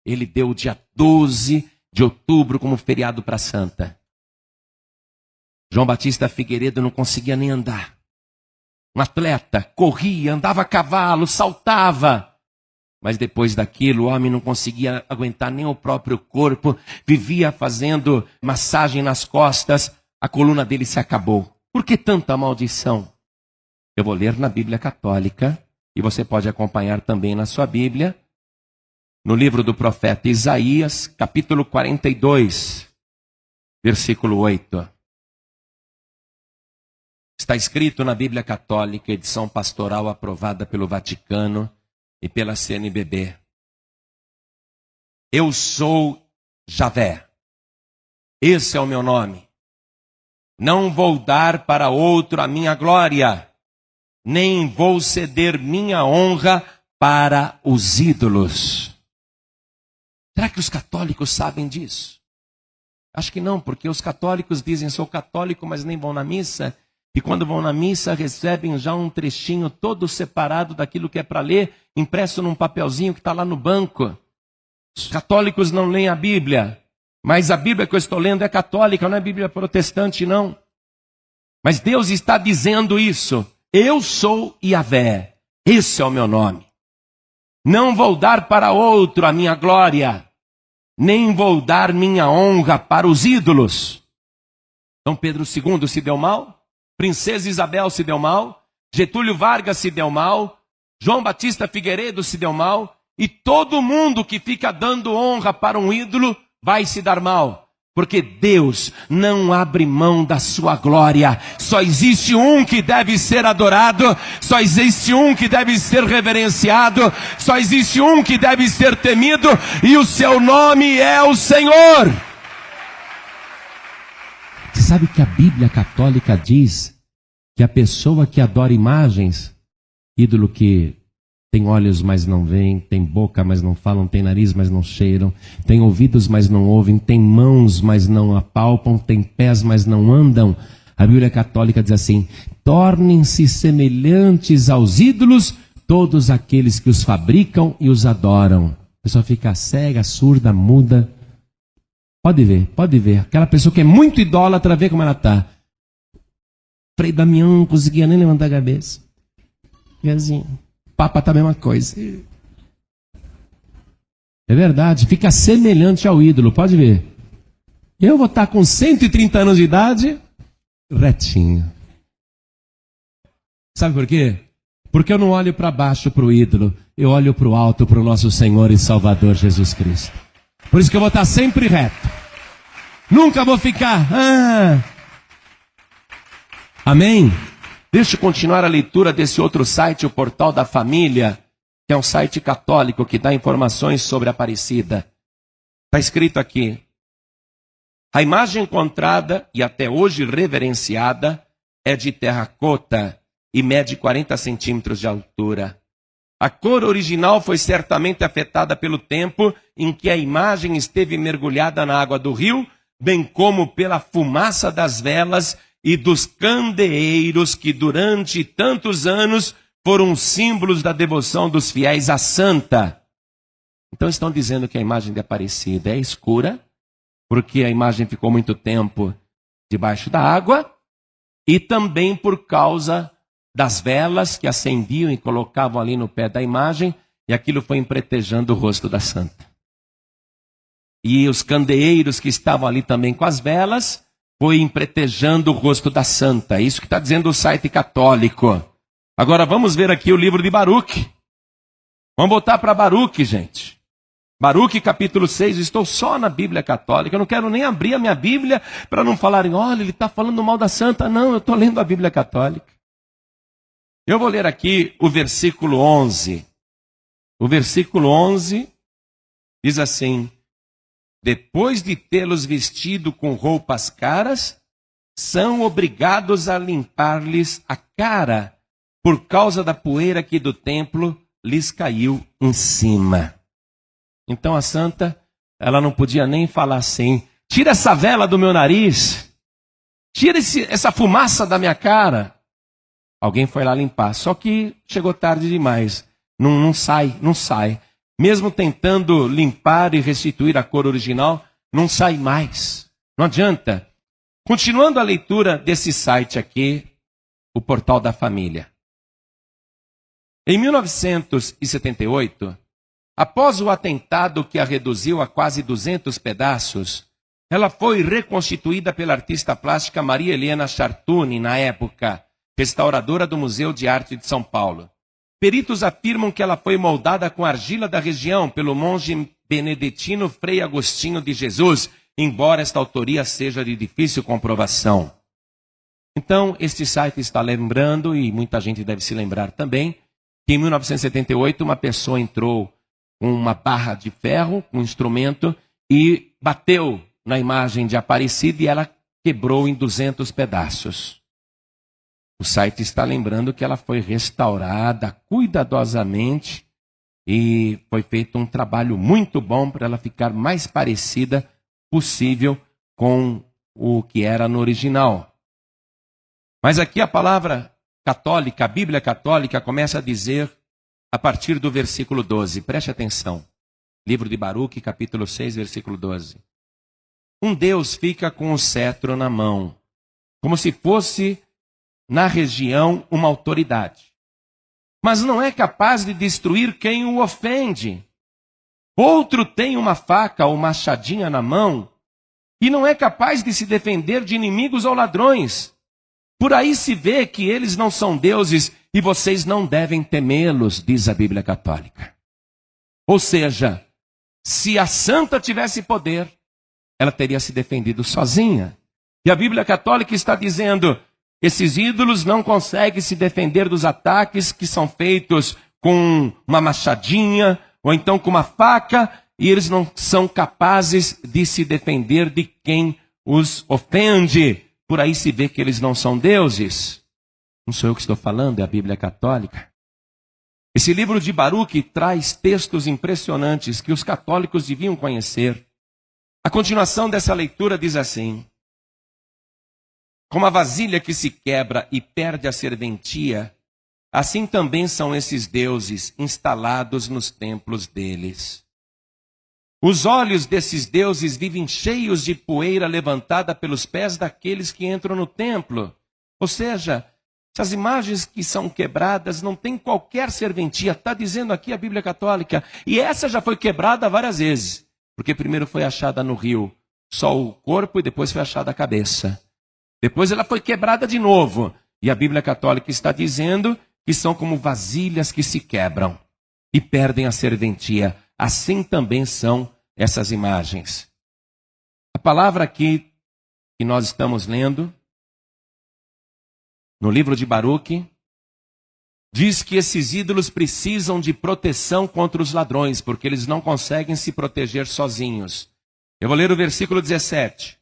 Ele deu o dia 12 de outubro como feriado para a santa. João Batista Figueiredo não conseguia nem andar. Um atleta, corria, andava a cavalo, saltava. Mas depois daquilo, o homem não conseguia aguentar nem o próprio corpo, vivia fazendo massagem nas costas, a coluna dele se acabou. Por que tanta maldição? Eu vou ler na Bíblia Católica, e você pode acompanhar também na sua Bíblia, no livro do profeta Isaías, capítulo 42, versículo 8. Está escrito na Bíblia Católica, edição pastoral aprovada pelo Vaticano e pela CNBB. Eu sou Javé. Esse é o meu nome. Não vou dar para outro a minha glória, nem vou ceder minha honra para os ídolos. Será que os católicos sabem disso? Acho que não, porque os católicos dizem, sou católico, mas nem vão na missa. E quando vão na missa, recebem já um trechinho todo separado daquilo que é para ler, impresso num papelzinho que está lá no banco. Os católicos não leem a Bíblia, mas a Bíblia que eu estou lendo é católica, não é Bíblia protestante, não. Mas Deus está dizendo isso. Eu sou Yahvé, esse é o meu nome. Não vou dar para outro a minha glória, nem vou dar minha honra para os ídolos. Dom Pedro II se deu mal? Princesa Isabel se deu mal, Getúlio Vargas se deu mal, João Batista Figueiredo se deu mal, e todo mundo que fica dando honra para um ídolo vai se dar mal. Porque Deus não abre mão da sua glória. Só existe um que deve ser adorado, só existe um que deve ser reverenciado, só existe um que deve ser temido, e o seu nome é o Senhor. Você sabe que a Bíblia Católica diz que a pessoa que adora imagens, ídolo que tem olhos, mas não veem, tem boca, mas não falam, tem nariz, mas não cheiram, tem ouvidos, mas não ouvem, tem mãos, mas não apalpam, tem pés, mas não andam. A Bíblia Católica diz assim: tornem-se semelhantes aos ídolos todos aqueles que os fabricam e os adoram. A pessoa fica cega, surda, muda. Pode ver. Aquela pessoa que é muito idólatra, vê como ela está. Frei Damião não conseguia nem levantar a cabeça. E assim, Papa está a mesma coisa. É verdade, fica semelhante ao ídolo, pode ver. Eu vou estar com 130 anos de idade, retinho. Sabe por quê? Porque eu não olho para baixo para o ídolo, eu olho para o alto, para o nosso Senhor e Salvador Jesus Cristo. Por isso que eu vou estar sempre reto. Nunca vou ficar. Amém? Deixa eu continuar a leitura desse outro site, o Portal da Família, que é um site católico que dá informações sobre a Aparecida. Está escrito aqui: a imagem encontrada e até hoje reverenciada é de terracota e mede 40 centímetros de altura. A cor original foi certamente afetada pelo tempo em que a imagem esteve mergulhada na água do rio, bem como pela fumaça das velas e dos candeeiros que durante tantos anos foram símbolos da devoção dos fiéis à santa. Então estão dizendo que a imagem de Aparecida é escura, porque a imagem ficou muito tempo debaixo da água, e também por causa das velas que acendiam e colocavam ali no pé da imagem, e aquilo foi empretejando o rosto da santa. E os candeeiros que estavam ali também com as velas, foi empretejando o rosto da santa. É isso que está dizendo o site católico. Agora vamos ver aqui o livro de Baruque. Vamos voltar para Baruque, gente. Baruque capítulo 6, estou só na Bíblia Católica, eu não quero nem abrir a minha Bíblia para não falarem, olha, ele está falando mal da santa. Não, eu estou lendo a Bíblia Católica. Eu vou ler aqui o versículo 11. O versículo 11 diz assim: depois de tê-los vestido com roupas caras, são obrigados a limpar-lhes a cara, por causa da poeira que do templo lhes caiu em cima. Então a santa, ela não podia nem falar assim, tira essa vela do meu nariz, tira essa fumaça da minha cara. Alguém foi lá limpar, só que chegou tarde demais, não sai. Mesmo tentando limpar e restituir a cor original, não sai mais, não adianta. Continuando a leitura desse site aqui, o Portal da Família. Em 1978, após o atentado que a reduziu a quase 200 pedaços, ela foi reconstituída pela artista plástica Maria Helena Chartuni, na época, restauradora do Museu de Arte de São Paulo. Peritos afirmam que ela foi moldada com argila da região pelo monge beneditino Frei Agostinho de Jesus, embora esta autoria seja de difícil comprovação. Então, este site está lembrando, e muita gente deve se lembrar também, que em 1978 uma pessoa entrou com uma barra de ferro, um instrumento, e bateu na imagem de Aparecida e ela quebrou em 200 pedaços. O site está lembrando que ela foi restaurada cuidadosamente e foi feito um trabalho muito bom para ela ficar mais parecida possível com o que era no original. Mas aqui a palavra católica, a Bíblia Católica, começa a dizer a partir do versículo 12. Preste atenção. Livro de Baruque, capítulo 6, versículo 12. Um Deus fica com o cetro na mão, como se fosse na região uma autoridade. Mas não é capaz de destruir quem o ofende. Outro tem uma faca ou machadinha na mão e não é capaz de se defender de inimigos ou ladrões. Por aí se vê que eles não são deuses e vocês não devem temê-los, diz a Bíblia Católica. Ou seja, se a santa tivesse poder, ela teria se defendido sozinha. E a Bíblia Católica está dizendo, esses ídolos não conseguem se defender dos ataques que são feitos com uma machadinha ou então com uma faca, e eles não são capazes de se defender de quem os ofende. Por aí se vê que eles não são deuses. Não sou eu que estou falando, é a Bíblia Católica. Esse livro de Baruque traz textos impressionantes que os católicos deviam conhecer. A continuação dessa leitura diz assim: como a vasilha que se quebra e perde a serventia, assim também são esses deuses instalados nos templos deles. Os olhos desses deuses vivem cheios de poeira levantada pelos pés daqueles que entram no templo. Ou seja, essas imagens que são quebradas não têm qualquer serventia. Está dizendo aqui a Bíblia Católica. E essa já foi quebrada várias vezes. Porque primeiro foi achada no rio só o corpo e depois foi achada a cabeça. Depois ela foi quebrada de novo. E a Bíblia Católica está dizendo que são como vasilhas que se quebram e perdem a serventia. Assim também são essas imagens. A palavra aqui que nós estamos lendo, no livro de Baruque, diz que esses ídolos precisam de proteção contra os ladrões, porque eles não conseguem se proteger sozinhos. Eu vou ler o versículo 17.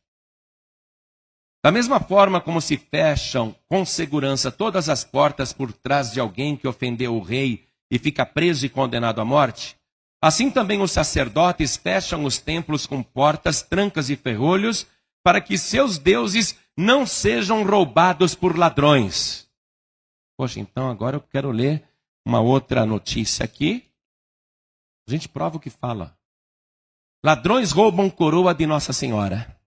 Da mesma forma como se fecham com segurança todas as portas por trás de alguém que ofendeu o rei e fica preso e condenado à morte, assim também os sacerdotes fecham os templos com portas, trancas e ferrolhos, para que seus deuses não sejam roubados por ladrões. Poxa, então agora eu quero ler uma outra notícia aqui. A gente prova o que fala. Ladrões roubam coroa de Nossa Senhora.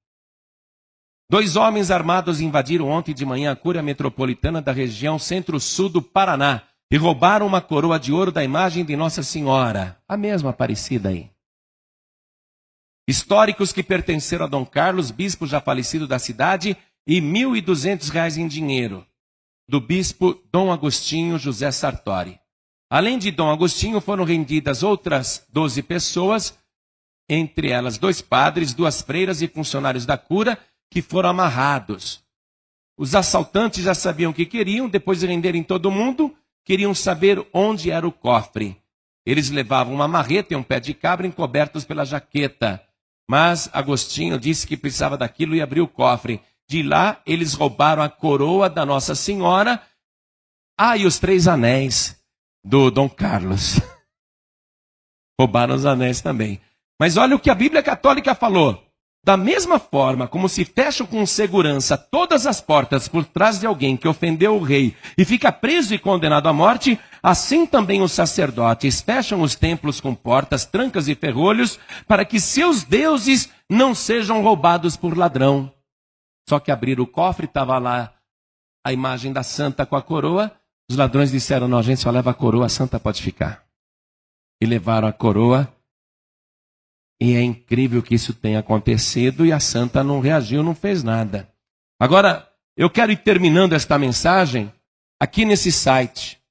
2 homens armados invadiram ontem de manhã a Cúria Metropolitana da região centro-sul do Paraná e roubaram uma coroa de ouro da imagem de Nossa Senhora, a mesma Aparecida aí. Históricos que pertenceram a Dom Carlos, bispo já falecido da cidade, e R$ 1.200 em dinheiro, do bispo Dom Agostinho José Sartori. Além de Dom Agostinho, foram rendidas outras 12 pessoas, entre elas 2 padres, 2 freiras e funcionários da cura, que foram amarrados. Os assaltantes já sabiam o que queriam, depois de renderem todo mundo, queriam saber onde era o cofre. Eles levavam uma marreta e um pé de cabra encobertos pela jaqueta. Mas Agostinho disse que precisava daquilo e abriu o cofre. De lá, eles roubaram a coroa da Nossa Senhora. E os 3 anéis do Dom Carlos. Roubaram os anéis também. Mas olha o que a Bíblia Católica falou. Da mesma forma como se fecham com segurança todas as portas por trás de alguém que ofendeu o rei e fica preso e condenado à morte, assim também os sacerdotes fecham os templos com portas, trancas e ferrolhos para que seus deuses não sejam roubados por ladrão. Só que abriram o cofre, estava lá a imagem da santa com a coroa. Os ladrões disseram, não, a gente só leva a coroa, a santa pode ficar. E levaram a coroa. E é incrível que isso tenha acontecido e a santa não reagiu, não fez nada. Agora, eu quero ir terminando esta mensagem aqui nesse site.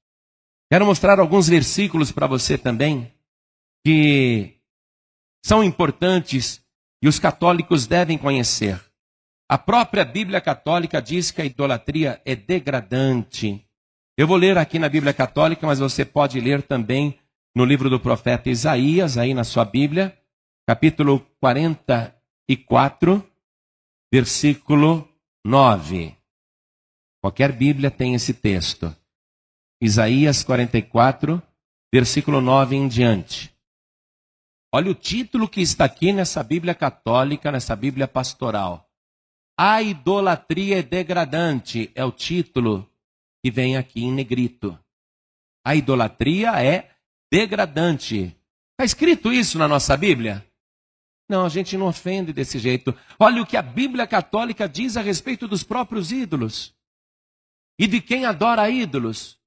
Quero mostrar alguns versículos para você também, que são importantes e os católicos devem conhecer. A própria Bíblia Católica diz que a idolatria é degradante. Eu vou ler aqui na Bíblia Católica, mas você pode ler também no livro do profeta Isaías, aí na sua Bíblia. Capítulo 44, versículo 9. Qualquer Bíblia tem esse texto. Isaías 44, versículo 9 em diante. Olha o título que está aqui nessa Bíblia católica, nessa Bíblia pastoral. A idolatria é degradante, é o título que vem aqui em negrito. A idolatria é degradante. Está escrito isso na nossa Bíblia? Não, a gente não ofende desse jeito. Olha o que a Bíblia Católica diz a respeito dos próprios ídolos. E de quem adora ídolos.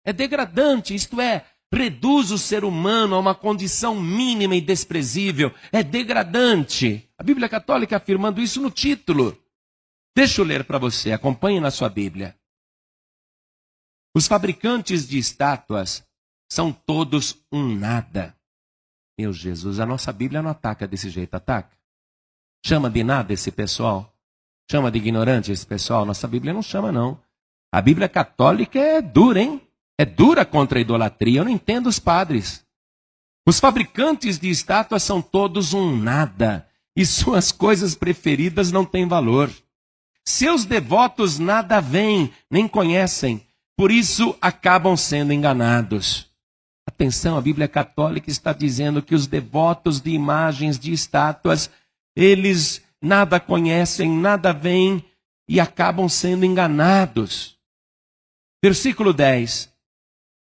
É degradante, isto é, reduz o ser humano a uma condição mínima e desprezível. É degradante. A Bíblia Católica afirmando isso no título. Deixa eu ler para você, acompanhe na sua Bíblia. Os fabricantes de estátuas são todos um nada. Meu Jesus, a nossa Bíblia não ataca desse jeito, ataca? Chama de nada esse pessoal? Chama de ignorante esse pessoal? Nossa Bíblia não chama, não. A Bíblia Católica é dura, hein? É dura contra a idolatria. Eu não entendo os padres. Os fabricantes de estátuas são todos um nada. E suas coisas preferidas não têm valor. Seus devotos nada veem, nem conhecem. Por isso acabam sendo enganados. Atenção, a Bíblia Católica está dizendo que os devotos de imagens de estátuas, eles nada conhecem, nada veem e acabam sendo enganados. Versículo 10.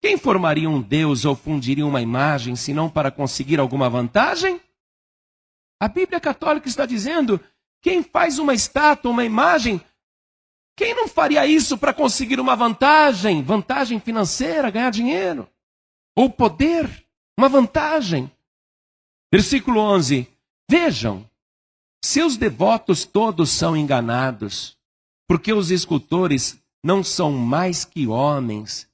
Quem formaria um Deus ou fundiria uma imagem, senão para conseguir alguma vantagem? A Bíblia Católica está dizendo, quem faz uma estátua, uma imagem, quem não faria isso para conseguir uma vantagem? Vantagem financeira, ganhar dinheiro. Ou poder, uma vantagem. Versículo 11. Vejam, seus devotos todos são enganados, porque os escultores não são mais que homens.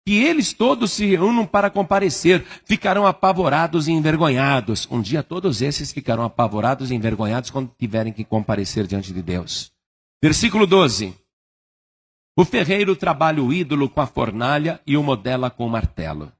Que eles todos se reúnam para comparecer, ficarão apavorados e envergonhados. Um dia todos esses ficarão apavorados e envergonhados quando tiverem que comparecer diante de Deus. Versículo 12. O ferreiro trabalha o ídolo com a fornalha e o modela com o martelo.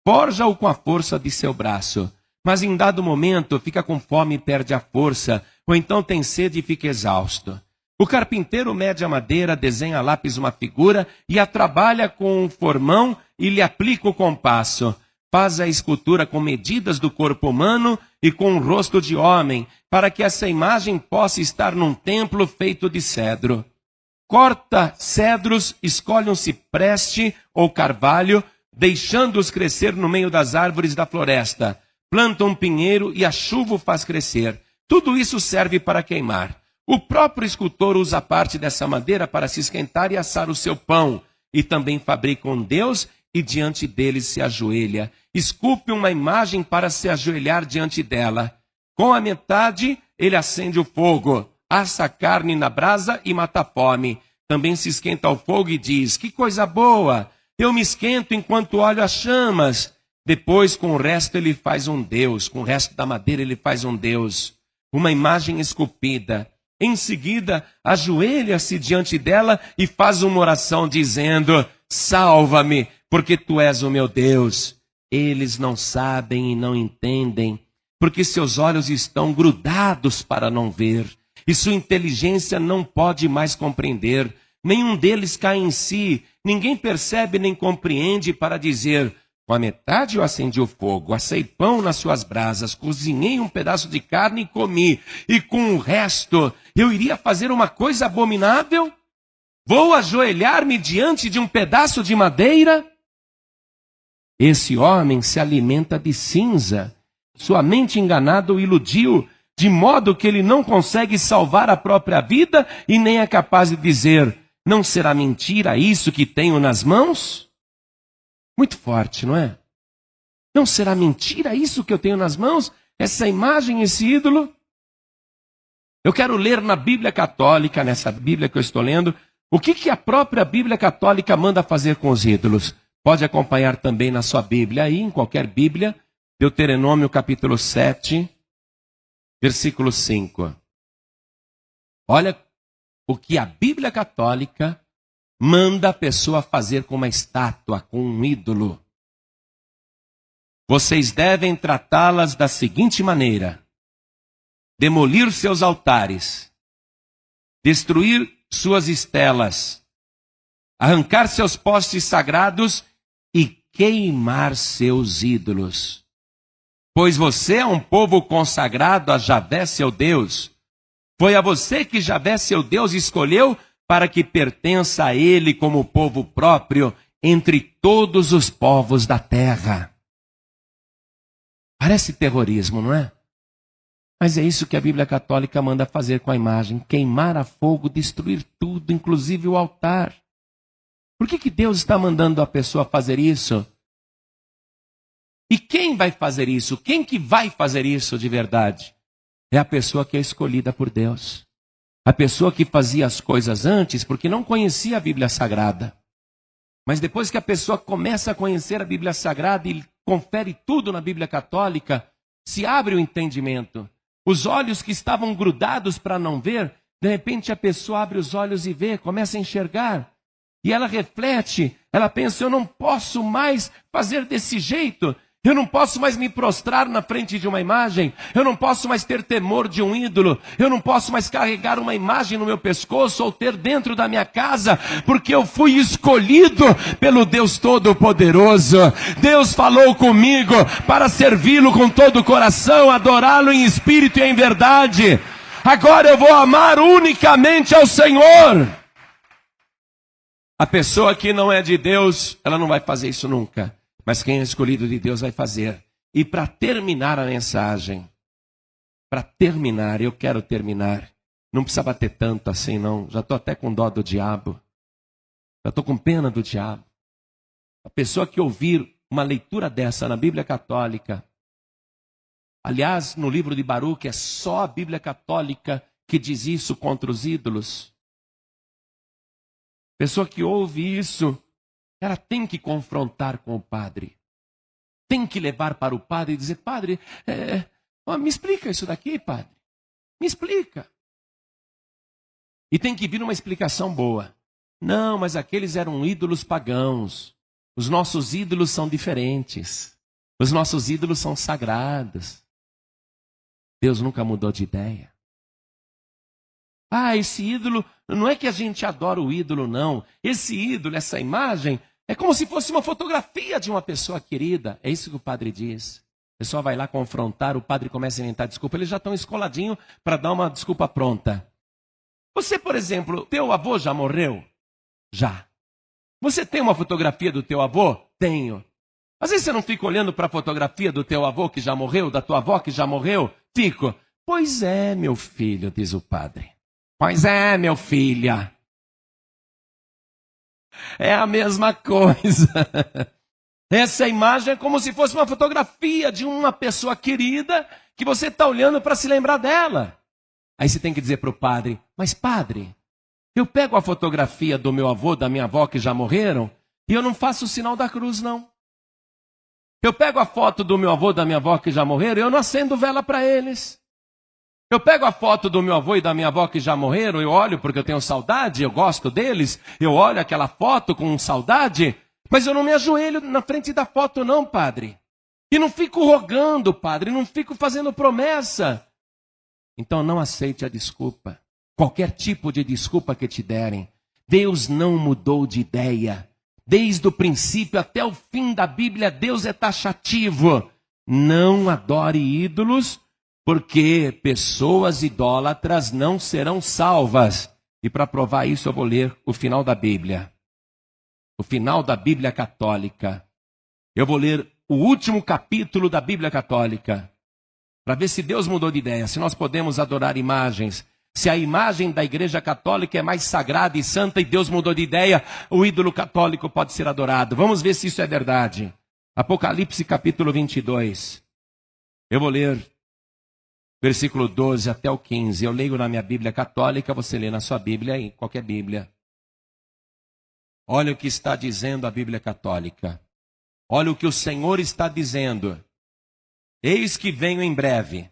Forja-o com a força de seu braço, mas em dado momento fica com fome e perde a força, ou então tem sede e fica exausto. O carpinteiro mede a madeira, desenha a lápis uma figura e a trabalha com um formão e lhe aplica o compasso. Faz a escultura com medidas do corpo humano e com o rosto de homem, para que essa imagem possa estar num templo feito de cedro. Corta cedros, escolhe um cipreste ou carvalho, deixando-os crescer no meio das árvores da floresta. Planta um pinheiro e a chuva o faz crescer. Tudo isso serve para queimar. O próprio escultor usa parte dessa madeira para se esquentar e assar o seu pão. E também fabrica um Deus e diante dele se ajoelha. Esculpe uma imagem para se ajoelhar diante dela. Com a metade, ele acende o fogo, assa a carne na brasa e mata a fome. Também se esquenta ao fogo e diz, que coisa boa! Eu me esquento enquanto olho as chamas. Depois, com o resto, ele faz um Deus. Com o resto da madeira, ele faz um Deus. Uma imagem esculpida. Em seguida, ajoelha-se diante dela e faz uma oração dizendo: salva-me, porque tu és o meu Deus. Eles não sabem e não entendem, porque seus olhos estão grudados para não ver, e sua inteligência não pode mais compreender. Nenhum deles cai em si, ninguém percebe nem compreende para dizer: com a metade eu acendi o fogo, assei pão nas suas brasas, cozinhei um pedaço de carne e comi, e com o resto eu iria fazer uma coisa abominável? Vou ajoelhar-me diante de um pedaço de madeira? Esse homem se alimenta de cinza. Sua mente enganada o iludiu, de modo que ele não consegue salvar a própria vida e nem é capaz de dizer: não será mentira isso que tenho nas mãos? Muito forte, não é? Não será mentira isso que eu tenho nas mãos? Essa imagem, esse ídolo? Eu quero ler na Bíblia Católica, nessa Bíblia que eu estou lendo, o que a própria Bíblia Católica manda fazer com os ídolos. Pode acompanhar também na sua Bíblia, aí em qualquer Bíblia, Deuteronômio capítulo 7, versículo 5. Olha o que a Bíblia Católica manda a pessoa fazer com uma estátua, com um ídolo. Vocês devem tratá-las da seguinte maneira: demolir seus altares, destruir suas estelas, arrancar seus postes sagrados e queimar seus ídolos. Pois você é um povo consagrado a Javé, seu Deus. Foi a você que Javé, seu Deus, escolheu para que pertença a ele como povo próprio entre todos os povos da terra. Parece terrorismo, não é? Mas é isso que a Bíblia Católica manda fazer com a imagem: queimar a fogo, destruir tudo, inclusive o altar. Por que Deus está mandando a pessoa fazer isso? E quem vai fazer isso? Quem que vai fazer isso de verdade? É a pessoa que é escolhida por Deus. A pessoa que fazia as coisas antes porque não conhecia a Bíblia Sagrada. Mas depois que a pessoa começa a conhecer a Bíblia Sagrada e confere tudo na Bíblia Católica, se abre o entendimento. Os olhos que estavam grudados para não ver, de repente a pessoa abre os olhos e vê, começa a enxergar. E ela reflete, ela pensa: eu não posso mais fazer desse jeito. Eu não posso mais me prostrar na frente de uma imagem. Eu não posso mais ter temor de um ídolo. Eu não posso mais carregar uma imagem no meu pescoço ou ter dentro da minha casa, porque eu fui escolhido pelo Deus Todo-Poderoso. Deus falou comigo para servi-lo com todo o coração, adorá-lo em espírito e em verdade. Agora eu vou amar unicamente ao Senhor. A pessoa que não é de Deus, ela não vai fazer isso nunca. Mas quem é escolhido de Deus vai fazer. E para terminar a mensagem, eu quero terminar. Não precisa bater tanto assim não. Já estou até com dó do diabo. Já estou com pena do diabo. A pessoa que ouvir uma leitura dessa na Bíblia Católica, aliás, no livro de Baruque, é só a Bíblia Católica que diz isso contra os ídolos. Pessoa que ouve isso, ela tem que confrontar com o padre. Tem que levar para o padre e dizer: padre, me explica isso daqui, padre. Me explica. E tem que vir uma explicação boa. Não, mas aqueles eram ídolos pagãos. Os nossos ídolos são diferentes. Os nossos ídolos são sagrados. Deus nunca mudou de ideia. Esse ídolo, não é que a gente adora o ídolo, não. Esse ídolo, essa imagem, é como se fosse uma fotografia de uma pessoa querida. É isso que o padre diz. A pessoa vai lá confrontar, o padre começa a inventar desculpa. Eles já estão escoladinhos para dar uma desculpa pronta. Você, por exemplo, teu avô já morreu? Já. Você tem uma fotografia do teu avô? Tenho. Às vezes você não fica olhando para a fotografia do teu avô que já morreu, da tua avó que já morreu? Fico. Pois é, meu filho, diz o padre. Pois é, meu filho. É a mesma coisa. Essa imagem é como se fosse uma fotografia de uma pessoa querida que você está olhando para se lembrar dela. Aí você tem que dizer para o padre: mas padre, eu pego a fotografia do meu avô, da minha avó que já morreram, e eu não faço o sinal da cruz, não. Eu pego a foto do meu avô e da minha avó que já morreram, eu não acendo vela para eles. Eu pego a foto do meu avô e da minha avó que já morreram, eu olho porque eu tenho saudade, eu gosto deles, eu olho aquela foto com saudade, mas eu não me ajoelho na frente da foto não, padre. E não fico rogando, padre, não fico fazendo promessa. Então não aceite a desculpa. Qualquer tipo de desculpa que te derem. Deus não mudou de ideia. Desde o princípio até o fim da Bíblia, Deus é taxativo. Não adore ídolos, porque pessoas idólatras não serão salvas. E para provar isso eu vou ler o final da Bíblia. O final da Bíblia Católica. Eu vou ler o último capítulo da Bíblia Católica. Para ver se Deus mudou de ideia, se nós podemos adorar imagens. Se a imagem da Igreja Católica é mais sagrada e santa e Deus mudou de ideia, o ídolo católico pode ser adorado. Vamos ver se isso é verdade. Apocalipse capítulo 22. Eu vou ler versículo 12 até o 15. Eu leio na minha Bíblia Católica, você lê na sua Bíblia, em qualquer Bíblia. Olha o que está dizendo a Bíblia Católica. Olha o que o Senhor está dizendo. Eis que venho em breve,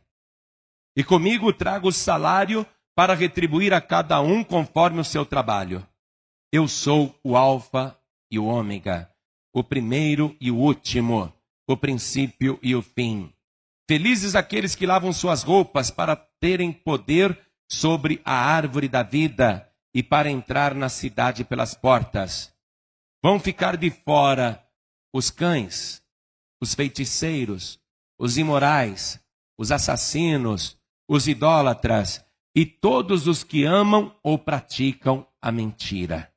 e comigo trago o salário para retribuir a cada um conforme o seu trabalho. Eu sou o Alfa e o Ômega, o primeiro e o último, o princípio e o fim. Felizes aqueles que lavam suas roupas para terem poder sobre a árvore da vida e para entrar na cidade pelas portas. Vão ficar de fora os cães, os feiticeiros, os imorais, os assassinos, os idólatras e todos os que amam ou praticam a mentira.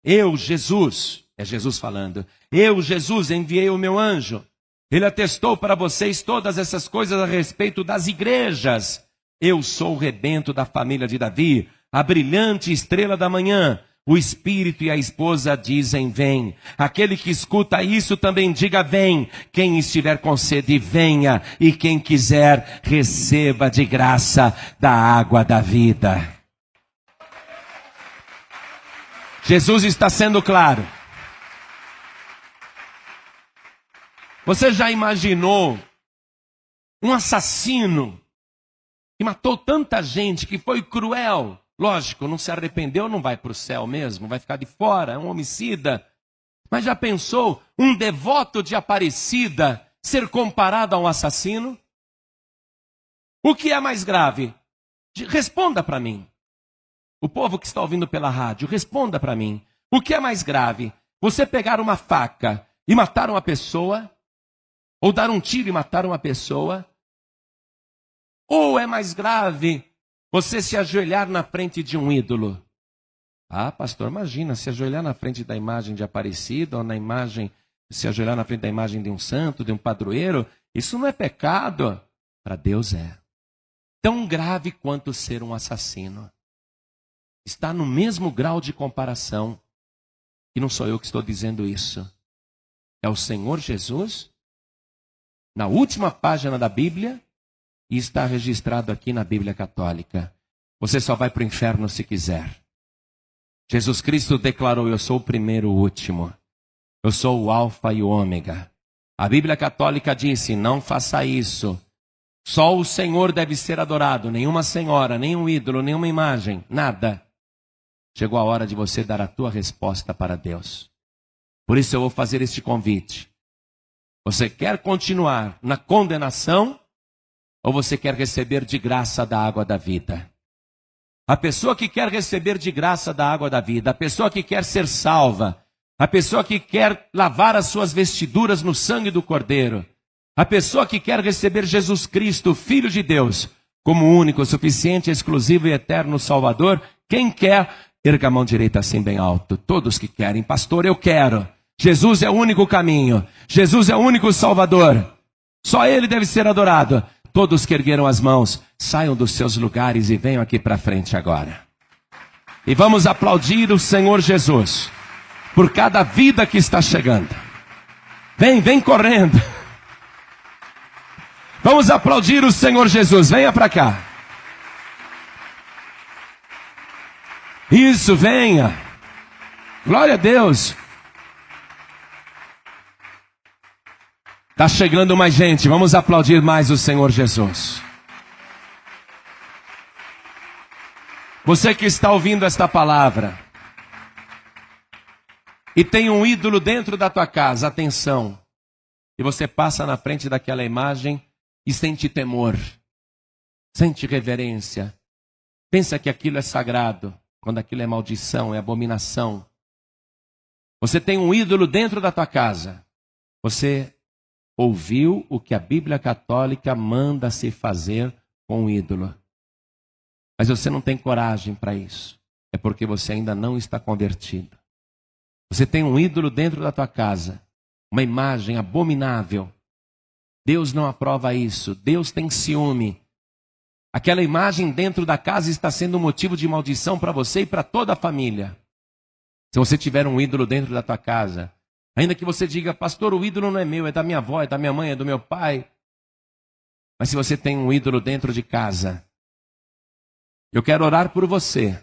Eu, Jesus, é Jesus falando, eu, Jesus, enviei o meu anjo. Ele atestou para vocês todas essas coisas a respeito das igrejas. Eu sou o rebento da família de Davi, a brilhante estrela da manhã. O espírito e a esposa dizem, vem. Aquele que escuta isso também diga, vem. Quem estiver com sede, venha. E quem quiser, receba de graça da água da vida. Jesus está sendo claro. Você já imaginou um assassino que matou tanta gente, que foi cruel? Lógico, não se arrependeu, não vai para o céu mesmo, vai ficar de fora, é um homicida. Mas já pensou um devoto de Aparecida ser comparado a um assassino? O que é mais grave? Responda para mim. O povo que está ouvindo pela rádio, responda para mim. O que é mais grave? Você pegar uma faca e matar uma pessoa? Ou dar um tiro e matar uma pessoa? Ou é mais grave você se ajoelhar na frente de um ídolo? Ah, pastor, imagina, se ajoelhar na frente da imagem de Aparecida, ou se ajoelhar na frente da imagem de um santo, de um padroeiro, isso não é pecado. Para Deus é. Tão grave quanto ser um assassino. Está no mesmo grau de comparação. E não sou eu que estou dizendo isso. É o Senhor Jesus, na última página da Bíblia, e está registrado aqui na Bíblia Católica. Você só vai para o inferno se quiser. Jesus Cristo declarou, eu sou o primeiro e o último. Eu sou o Alfa e o Ômega. A Bíblia Católica disse, não faça isso. Só o Senhor deve ser adorado. Nenhuma senhora, nenhum ídolo, nenhuma imagem, nada. Chegou a hora de você dar a tua resposta para Deus. Por isso eu vou fazer este convite. Você quer continuar na condenação? Ou você quer receber de graça da água da vida? A pessoa que quer receber de graça da água da vida, a pessoa que quer ser salva, a pessoa que quer lavar as suas vestiduras no sangue do Cordeiro, a pessoa que quer receber Jesus Cristo, Filho de Deus, como único, suficiente, exclusivo e eterno Salvador, quem quer, erga a mão direita assim bem alto. Todos que querem, pastor, eu quero. Jesus é o único caminho, Jesus é o único Salvador, só Ele deve ser adorado. Todos que ergueram as mãos, saiam dos seus lugares e venham aqui para frente agora. E vamos aplaudir o Senhor Jesus por cada vida que está chegando. Vem correndo. Vamos aplaudir o Senhor Jesus, venha para cá. Isso, venha. Glória a Deus. Está chegando mais gente, vamos aplaudir mais o Senhor Jesus. Você que está ouvindo esta palavra e tem um ídolo dentro da tua casa, atenção. E você passa na frente daquela imagem e sente temor, sente reverência. Pensa que aquilo é sagrado, quando aquilo é maldição, é abominação. Você tem um ídolo dentro da tua casa. Você ouviu o que a Bíblia Católica manda se fazer com o ídolo. Mas você não tem coragem para isso. É porque você ainda não está convertido. Você tem um ídolo dentro da tua casa. Uma imagem abominável. Deus não aprova isso. Deus tem ciúme. Aquela imagem dentro da casa está sendo um motivo de maldição para você e para toda a família. Se você tiver um ídolo dentro da tua casa, ainda que você diga, pastor, o ídolo não é meu, é da minha avó, é da minha mãe, é do meu pai. Mas se você tem um ídolo dentro de casa, eu quero orar por você.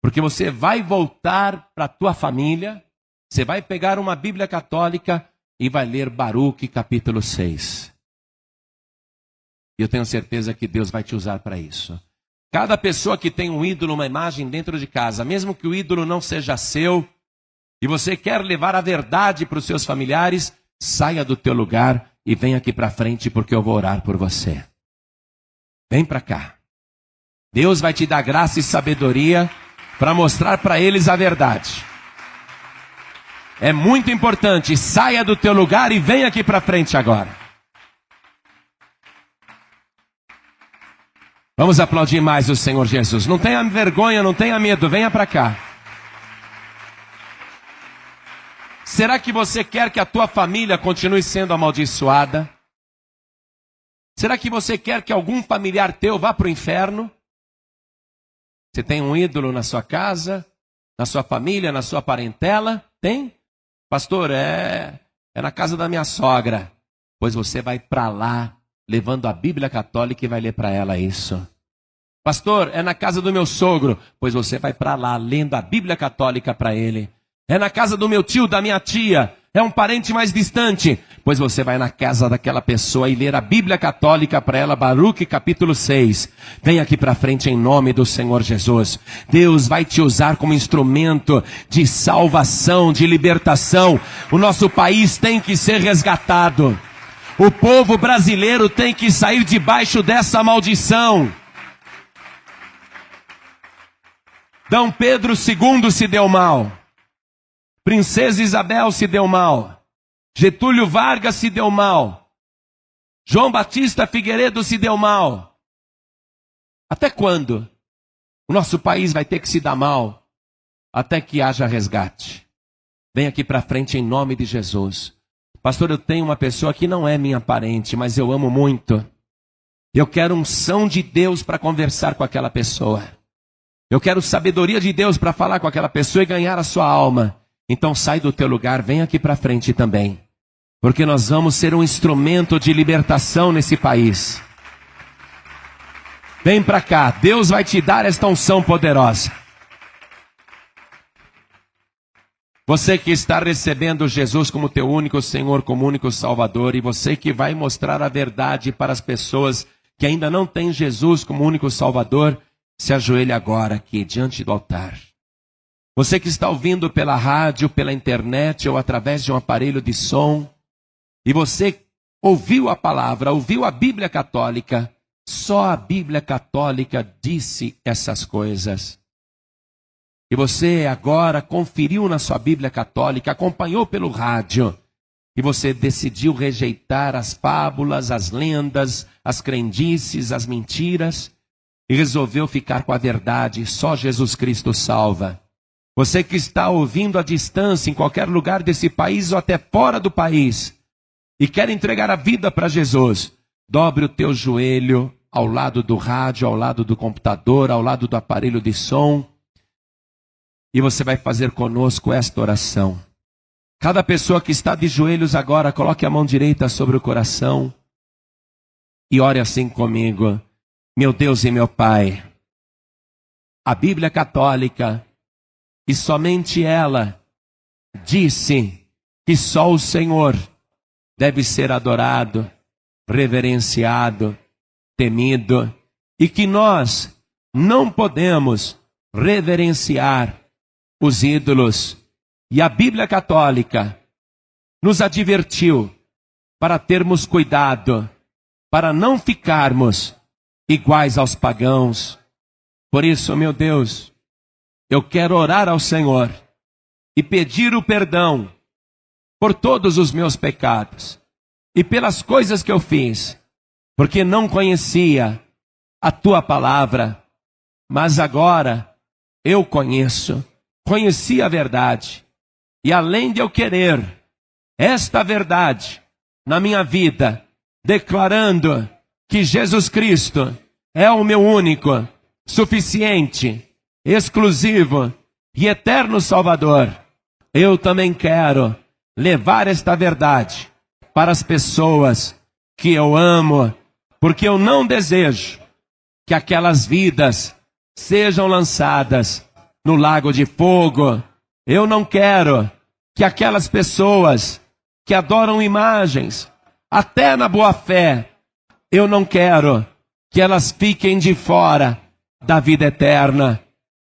Porque você vai voltar para a tua família, você vai pegar uma Bíblia Católica e vai ler Baruque capítulo 6. E eu tenho certeza que Deus vai te usar para isso. Cada pessoa que tem um ídolo, uma imagem dentro de casa, mesmo que o ídolo não seja seu, e você quer levar a verdade para os seus familiares, saia do teu lugar e vem aqui para frente porque eu vou orar por você. Vem para cá. Deus vai te dar graça e sabedoria para mostrar para eles a verdade. É muito importante, saia do teu lugar e vem aqui para frente agora. Vamos aplaudir mais o Senhor Jesus. Não tenha vergonha, não tenha medo, venha para cá. Será que você quer que a tua família continue sendo amaldiçoada? Será que você quer que algum familiar teu vá para o inferno? Você tem um ídolo na sua casa, na sua família, na sua parentela? Tem? Pastor, é na casa da minha sogra. Pois você vai para lá, levando a Bíblia Católica e vai ler para ela isso. Pastor, é na casa do meu sogro. Pois você vai para lá, lendo a Bíblia Católica para ele. É na casa do meu tio, da minha tia. É um parente mais distante. Pois você vai na casa daquela pessoa e ler a Bíblia Católica para ela, Baruque capítulo 6. Vem aqui para frente em nome do Senhor Jesus. Deus vai te usar como instrumento de salvação, de libertação. O nosso país tem que ser resgatado. O povo brasileiro tem que sair debaixo dessa maldição. D. Pedro II se deu mal. Princesa Isabel se deu mal. Getúlio Vargas se deu mal. João Batista Figueiredo se deu mal. Até quando o nosso país vai ter que se dar mal? Até que haja resgate. Vem aqui para frente em nome de Jesus. Pastor, eu tenho uma pessoa que não é minha parente, mas eu amo muito. Eu quero unção de Deus para conversar com aquela pessoa. Eu quero sabedoria de Deus para falar com aquela pessoa e ganhar a sua alma. Então sai do teu lugar, vem aqui para frente também. Porque nós vamos ser um instrumento de libertação nesse país. Vem para cá, Deus vai te dar esta unção poderosa. Você que está recebendo Jesus como teu único Senhor, como único Salvador, e você que vai mostrar a verdade para as pessoas que ainda não têm Jesus como único Salvador, se ajoelhe agora aqui diante do altar. Você que está ouvindo pela rádio, pela internet ou através de um aparelho de som, e você ouviu a palavra, ouviu a Bíblia Católica, só a Bíblia Católica disse essas coisas. E você agora conferiu na sua Bíblia Católica, acompanhou pelo rádio, e você decidiu rejeitar as fábulas, as lendas, as crendices, as mentiras, e resolveu ficar com a verdade, só Jesus Cristo salva. Você que está ouvindo à distância, em qualquer lugar desse país ou até fora do país, e quer entregar a vida para Jesus, dobre o teu joelho ao lado do rádio, ao lado do computador, ao lado do aparelho de som, e você vai fazer conosco esta oração. Cada pessoa que está de joelhos agora, coloque a mão direita sobre o coração e ore assim comigo. Meu Deus e meu Pai, a Bíblia Católica, e somente ela, disse que só o Senhor deve ser adorado, reverenciado, temido, e que nós não podemos reverenciar os ídolos. E a Bíblia Católica nos advertiu para termos cuidado, para não ficarmos iguais aos pagãos. Por isso, meu Deus, eu quero orar ao Senhor e pedir o perdão por todos os meus pecados e pelas coisas que eu fiz, porque não conhecia a Tua palavra, mas agora eu conheci a verdade, e além de eu querer esta verdade na minha vida, declarando que Jesus Cristo é o meu único, suficiente, exclusivo e eterno Salvador, eu também quero levar esta verdade para as pessoas que eu amo, porque eu não desejo que aquelas vidas sejam lançadas no lago de fogo. Eu não quero que aquelas pessoas que adoram imagens, até na boa fé, eu não quero que elas fiquem de fora da vida eterna.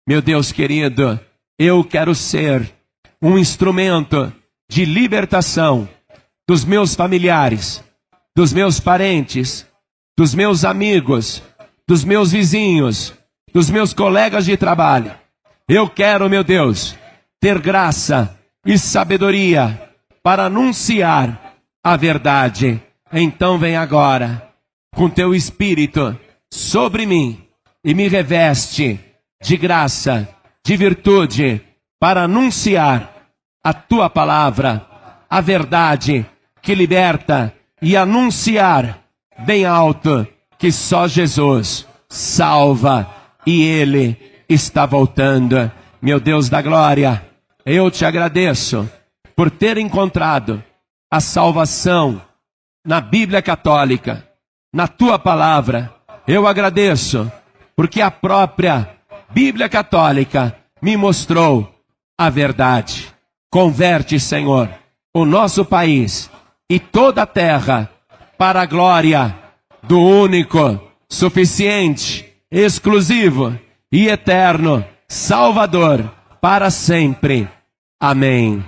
Meu Deus querido, eu quero ser um instrumento de libertação dos meus familiares, dos meus parentes, dos meus amigos, dos meus vizinhos, dos meus colegas de trabalho. Eu quero, meu Deus, ter graça e sabedoria para anunciar a verdade. Então vem agora com teu Espírito sobre mim e me reveste de graça, de virtude, para anunciar a tua palavra, a verdade que liberta, e anunciar bem alto que só Jesus salva e Ele está voltando. Meu Deus da glória, eu te agradeço por ter encontrado a salvação na Bíblia Católica, na tua palavra. Eu agradeço porque a própria Bíblia Católica me mostrou a verdade. Converte, Senhor, o nosso país e toda a terra para a glória do único, suficiente, exclusivo e eterno Salvador para sempre. Amém.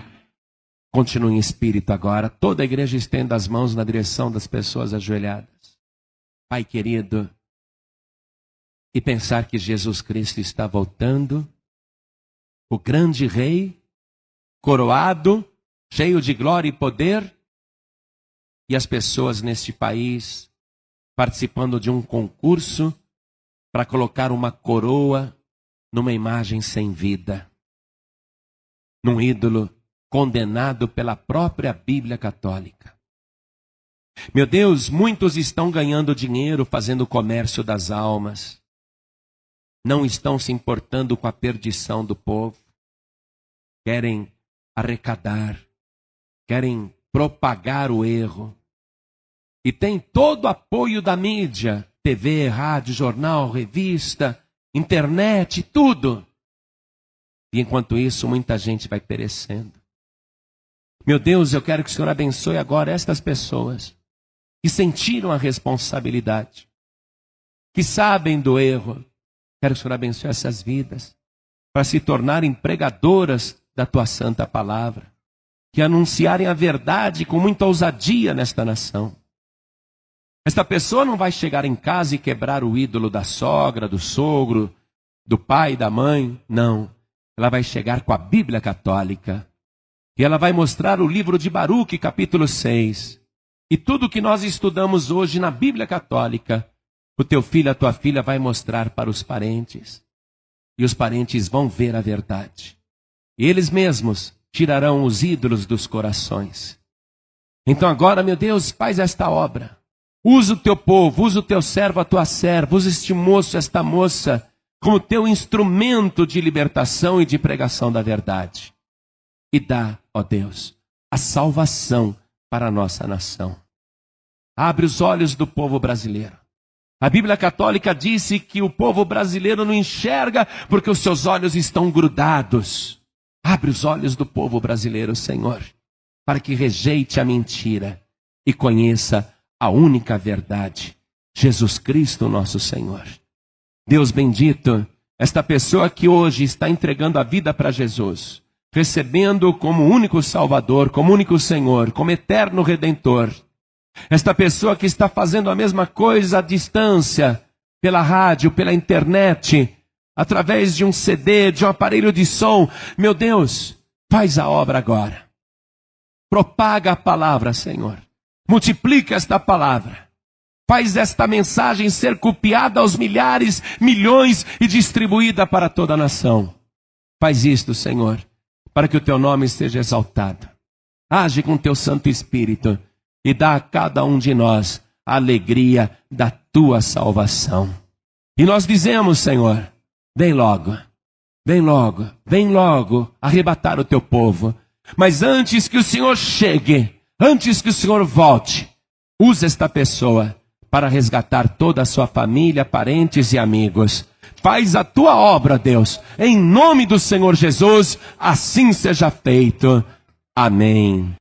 Continue em espírito agora. Toda a igreja estenda as mãos na direção das pessoas ajoelhadas. Pai querido, e pensar que Jesus Cristo está voltando, o grande Rei, coroado, cheio de glória e poder, e as pessoas neste país participando de um concurso para colocar uma coroa numa imagem sem vida, num ídolo condenado pela própria Bíblia Católica. Meu Deus, muitos estão ganhando dinheiro fazendo comércio das almas, não estão se importando com a perdição do povo, querem arrecadar, querem propagar o erro, e tem todo o apoio da mídia, TV, rádio, jornal, revista, internet, tudo. E enquanto isso, muita gente vai perecendo. Meu Deus, eu quero que o Senhor abençoe agora estas pessoas que sentiram a responsabilidade, que sabem do erro. Quero que o Senhor abençoe essas vidas para se tornarem pregadoras da tua santa palavra, que anunciarem a verdade com muita ousadia nesta nação. Esta pessoa não vai chegar em casa e quebrar o ídolo da sogra, do sogro, do pai, da mãe. Não. Ela vai chegar com a Bíblia Católica. E ela vai mostrar o livro de Baruque, capítulo 6. E tudo que nós estudamos hoje na Bíblia Católica, o teu filho, a tua filha vai mostrar para os parentes. E os parentes vão ver a verdade. E eles mesmos tirarão os ídolos dos corações. Então agora, meu Deus, faz esta obra. Usa o teu povo, usa o teu servo, a tua serva, usa este moço, esta moça, como teu instrumento de libertação e de pregação da verdade. E dá, ó Deus, a salvação para a nossa nação. Abre os olhos do povo brasileiro. A Bíblia Católica disse que o povo brasileiro não enxerga porque os seus olhos estão grudados. Abre os olhos do povo brasileiro, Senhor, para que rejeite a mentira e conheça a única verdade, Jesus Cristo nosso Senhor. Deus bendito, esta pessoa que hoje está entregando a vida para Jesus, recebendo como único Salvador, como único Senhor, como eterno Redentor. Esta pessoa que está fazendo a mesma coisa à distância, pela rádio, pela internet, através de um CD, de um aparelho de som. Meu Deus, faz a obra agora. Propaga a palavra, Senhor. Multiplica esta palavra. Faz esta mensagem ser copiada aos milhares, milhões e distribuída para toda a nação. Faz isto, Senhor, para que o teu nome seja exaltado. Age com teu Santo Espírito e dá a cada um de nós a alegria da tua salvação. E nós dizemos, Senhor, vem logo, vem logo, vem logo arrebatar o teu povo. Mas antes que o Senhor chegue, antes que o Senhor volte, use esta pessoa para resgatar toda a sua família, parentes e amigos. Faz a tua obra, Deus, em nome do Senhor Jesus, assim seja feito. Amém.